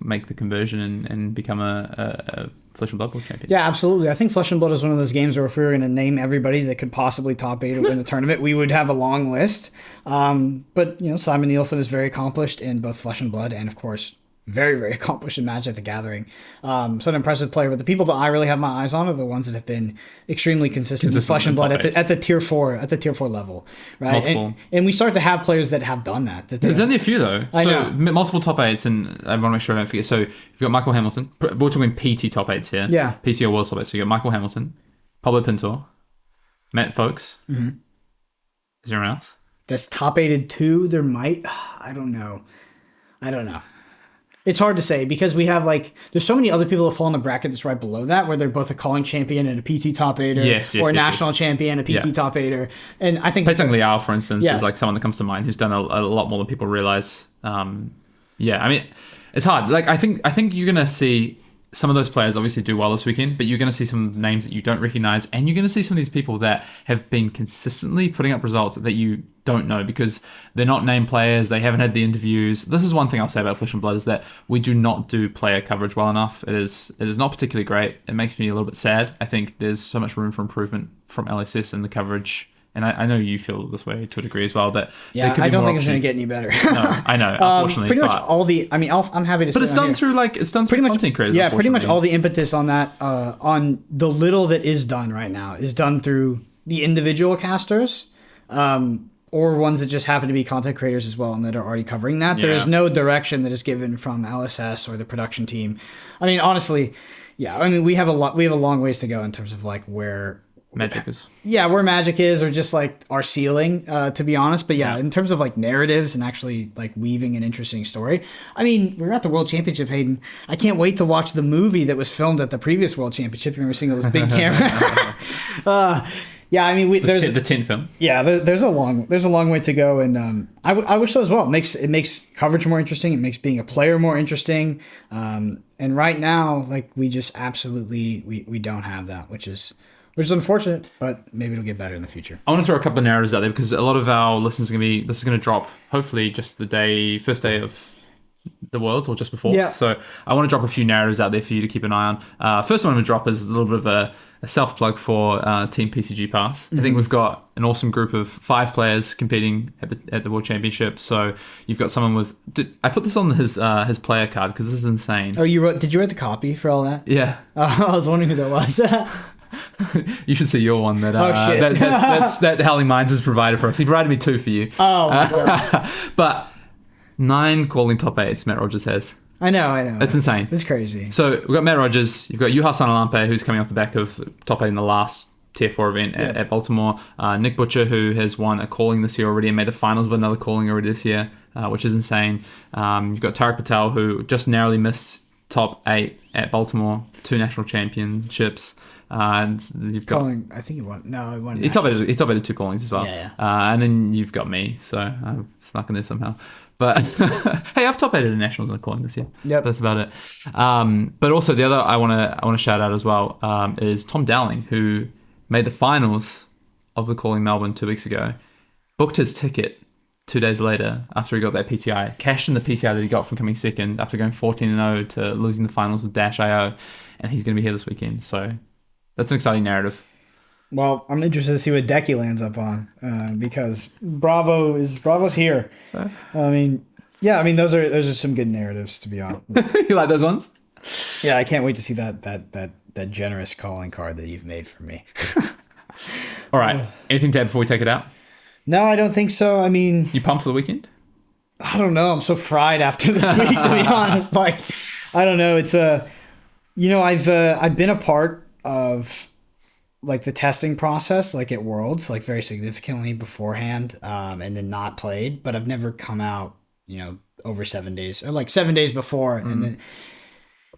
make the conversion and become a Flesh and Blood World champion? Yeah, absolutely. I think Flesh and Blood is one of those games where if we were going to name everybody that could possibly top 8 or win the tournament, we would have a long list. But Simon Nielsen is very accomplished in both Flesh and Blood and, of course, very, very accomplished in Magic the Gathering. So an impressive player. But the people that I really have my eyes on are the ones that have been extremely consistent in Flesh and Blood at the tier 4 level, right? And we start to have players that have done that. There's only a few though. I know. Multiple top 8s, and I want to make sure I don't forget. So you've got Michael Hamilton. We're talking PT top 8s here. Yeah. PC or World top 8s. So you got Michael Hamilton, Pablo Pintor, Matt Folks. Mm-hmm. Is there anyone else? That's top 8'd too. There might. I don't know. It's hard to say because we have there's so many other people that fall in the bracket that's right below that where they're both a calling champion and a PT top 8er or a national champion, a PP top 8er. And I think Peitang Liao, for instance, is like someone that comes to mind who's done a lot more than people realize. I mean, it's hard. I think you're going to see some of those players obviously do well this weekend, but you're going to see some names that you don't recognize, and you're going to see some of these people that have been consistently putting up results that you don't know because they're not named players, they haven't had the interviews. This is one thing I'll say about Flesh and Blood is that we do not do player coverage well enough. It is not particularly great. It makes me a little bit sad. I think there's so much room for improvement from LSS in the coverage and I know you feel this way to a degree as well, that Yeah, I don't think it's going to get any better. No, I know, unfortunately. Pretty much all the, I mean, I'm happy to say but it's done through pretty much content creators. Yeah, pretty much all the impetus on that, on the little that is done right now is done through the individual casters, or ones that just happen to be content creators as well and that are already covering that. There is no direction that is given from LSS or the production team. I mean, honestly, yeah, I mean, we have a long ways to go in terms of like where Magic is. Yeah, where Magic is, or just like our ceiling, to be honest. But yeah, in terms of like narratives and actually like weaving an interesting story. I mean, we were at the World Championship, Hayden. I can't wait to watch the movie that was filmed at the previous World Championship. You remember seeing all those big cameras? Yeah, I mean, there's the tin film. Yeah, there's a long way to go, and I wish so as well. It makes coverage more interesting. It makes being a player more interesting. And right now, like we just absolutely we don't have that, which is unfortunate, but maybe it'll get better in the future. I want to throw a couple of narratives out there because a lot of our listeners this is going to drop hopefully just the first day of the Worlds or just before. Yeah. So I want to drop a few narratives out there for you to keep an eye on. First one I'm going to drop is a little bit of a self-plug for Team PCG Pass. I think we've got an awesome group of 5 players competing at the World Championship. So you've got someone with... I put this on his player card because this is insane. Oh, did you write the copy for all that? Yeah. I was wondering who that was. You should see your one that shit. that Howling Minds has provided for us. He provided me 2 for you. Oh, my God. But 9 calling top 8s Matt Rogers has. I know. That's insane. It's crazy. So we've got Matt Rogers, you've got Juha Sanalampe, who's coming off the back of top 8 in the last Tier 4 event at Baltimore. Nick Butcher, who has won a calling this year already and made the finals of another calling already this year, which is insane. You've got Tarek Patel, who just narrowly missed top 8 at Baltimore, 2 national championships. And you've got calling. I think he won. No, he won. He top eighted 2 callings as well. Yeah. And then you've got me, so I've snuck in there somehow. But hey, I've top 8 at nationals in a calling this year. Yep. That's about it. But also the other I want to shout out as well is Tom Dowling, who made the finals of the calling Melbourne 2 weeks ago, booked his ticket 2 days later after he got that PTI, cashed in the PTI that he got from coming second after going 14-0 to losing the finals with Dash.io, and he's going to be here this weekend. So that's an exciting narrative. Well, I'm interested to see what deck he lands up on because Bravo's here. I mean, those are some good narratives, to be honest. You like those ones? Yeah, I can't wait to see that generous calling card that you've made for me. All right. Anything to add before we take it out? No, I don't think so. I mean, you pumped for the weekend? I don't know. I'm so fried after this week, to be honest. Like, I don't know. It's I've been a part of like the testing process, like at Worlds, like very significantly beforehand, and then not played, but I've never come out, over 7 days or like 7 days before. And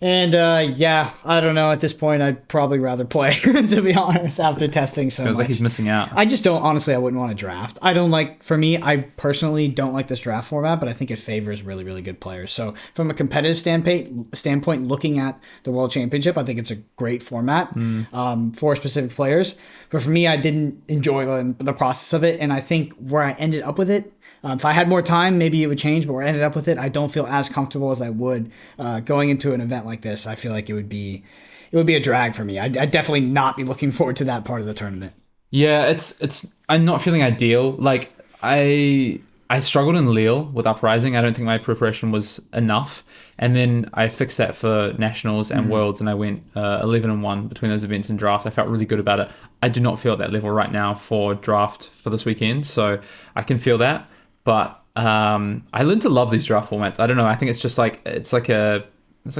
I don't know. At this point, I'd probably rather play, to be honest, after testing so much. Feels like he's missing out. I just don't, honestly, I wouldn't want to draft. For me, I personally don't like this draft format, but I think it favors really, really good players. So from a competitive standpoint, looking at the World Championship, I think it's a great format for specific players. But for me, I didn't enjoy the process of it. And I think where I ended up with it, if I had more time, maybe it would change, but where I ended up with it, I don't feel as comfortable as I would going into an event like this. I feel like it would be a drag for me. I'd definitely not be looking forward to that part of the tournament. Yeah, I'm not feeling ideal. Like I struggled in Lille with Uprising. I don't think my preparation was enough. And then I fixed that for Nationals and Worlds, and I went 11-1 between those events and draft. I felt really good about it. I do not feel at that level right now for draft for this weekend, so I can feel that. But I learned to love these draft formats. I don't know. I think it's just like it's like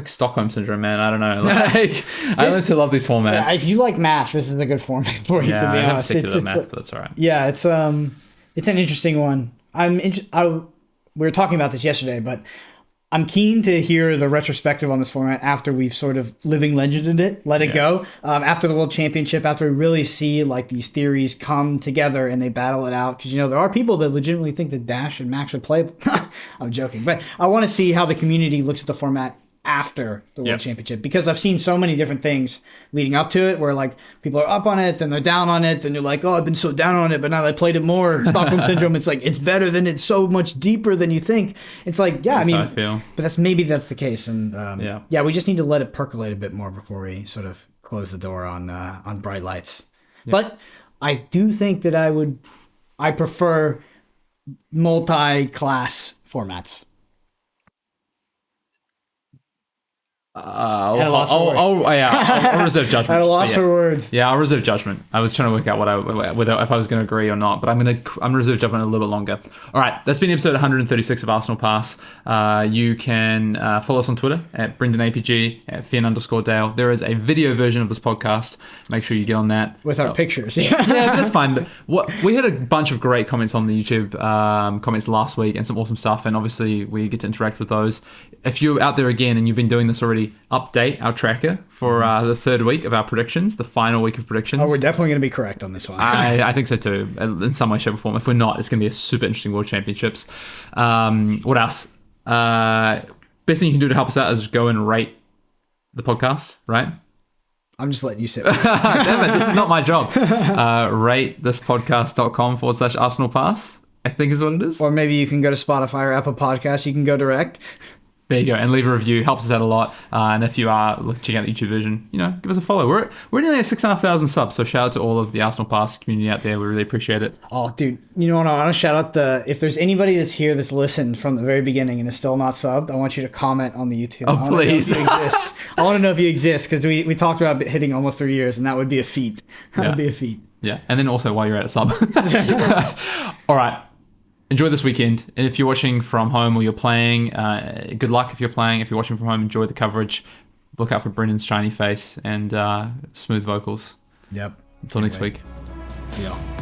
Stockholm syndrome, man. I don't know. Like I learned to love these formats. Yeah, if you like math, this is a good format for you. To be honest, it's just math, but that's all right. Yeah, it's an interesting one. We were talking about this yesterday, but I'm keen to hear the retrospective on this format after we've sort of living legended it, let it go. After the World Championship, after we really see like these theories come together and they battle it out. Because, there are people that legitimately think that Dash and Max would play. I'm joking. But I want to see how the community looks at the format after the World Championship, because I've seen so many different things leading up to it where like people are up on it, then they're down on it, then they're like, oh, I've been so down on it, but now that I played it more, Stockholm syndrome, it's like it's better than it's so much deeper than you think. It's like, yeah, that's I mean, how I feel. But that's the case, and we just need to let it percolate a bit more before we sort of close the door on bright lights. But I do think that I prefer multi-class formats. I'll reserve judgment. At a loss for words. Yeah, I'll reserve judgment. I was trying to work out whether if I was going to agree or not, but I'm gonna reserve judgment a little bit longer. All right, that's been episode 136 of Arsenal Pass. You can follow us on Twitter at BrendanAPG, at Finn_Dale. There is a video version of this podcast. Make sure you get on that With our pictures. Yeah, that's fine. We had a bunch of great comments on the YouTube comments last week and some awesome stuff, and obviously we get to interact with those. If you're out there again and you've been doing this already, update our tracker for the third week of our predictions, the final week of predictions. Oh, we're definitely going to be correct on this one. I think so too, in some way, shape, or form. If we're not, it's going to be a super interesting World Championships. What else? Best thing you can do to help us out is go and rate the podcast, right? I'm just letting you sit. Damn it, this is not my job. Ratethispodcast.com/Arsenal Pass, I think is what it is. Or maybe you can go to Spotify or Apple Podcasts. You can go direct. There you go, and leave a review. Helps us out a lot. And if you are checking out the YouTube version, give us a follow. We're nearly at 6,500 subs, so shout out to all of the Arsenal Pass community out there. We really appreciate it. Oh, dude, you know what? I want to shout out if there's anybody that's here that's listened from the very beginning and is still not subbed, I want you to comment on the YouTube. Oh, please. I want to know if you exist, because we talked about hitting almost 3 years, and that would be a feat. That would be a feat. Yeah, and then also while you're at a sub. All right. Enjoy this weekend. And if you're watching from home or you're playing, good luck if you're playing. If you're watching from home, enjoy the coverage. Look out for Brendan's shiny face and smooth vocals. Yep. Until next week. See y'all.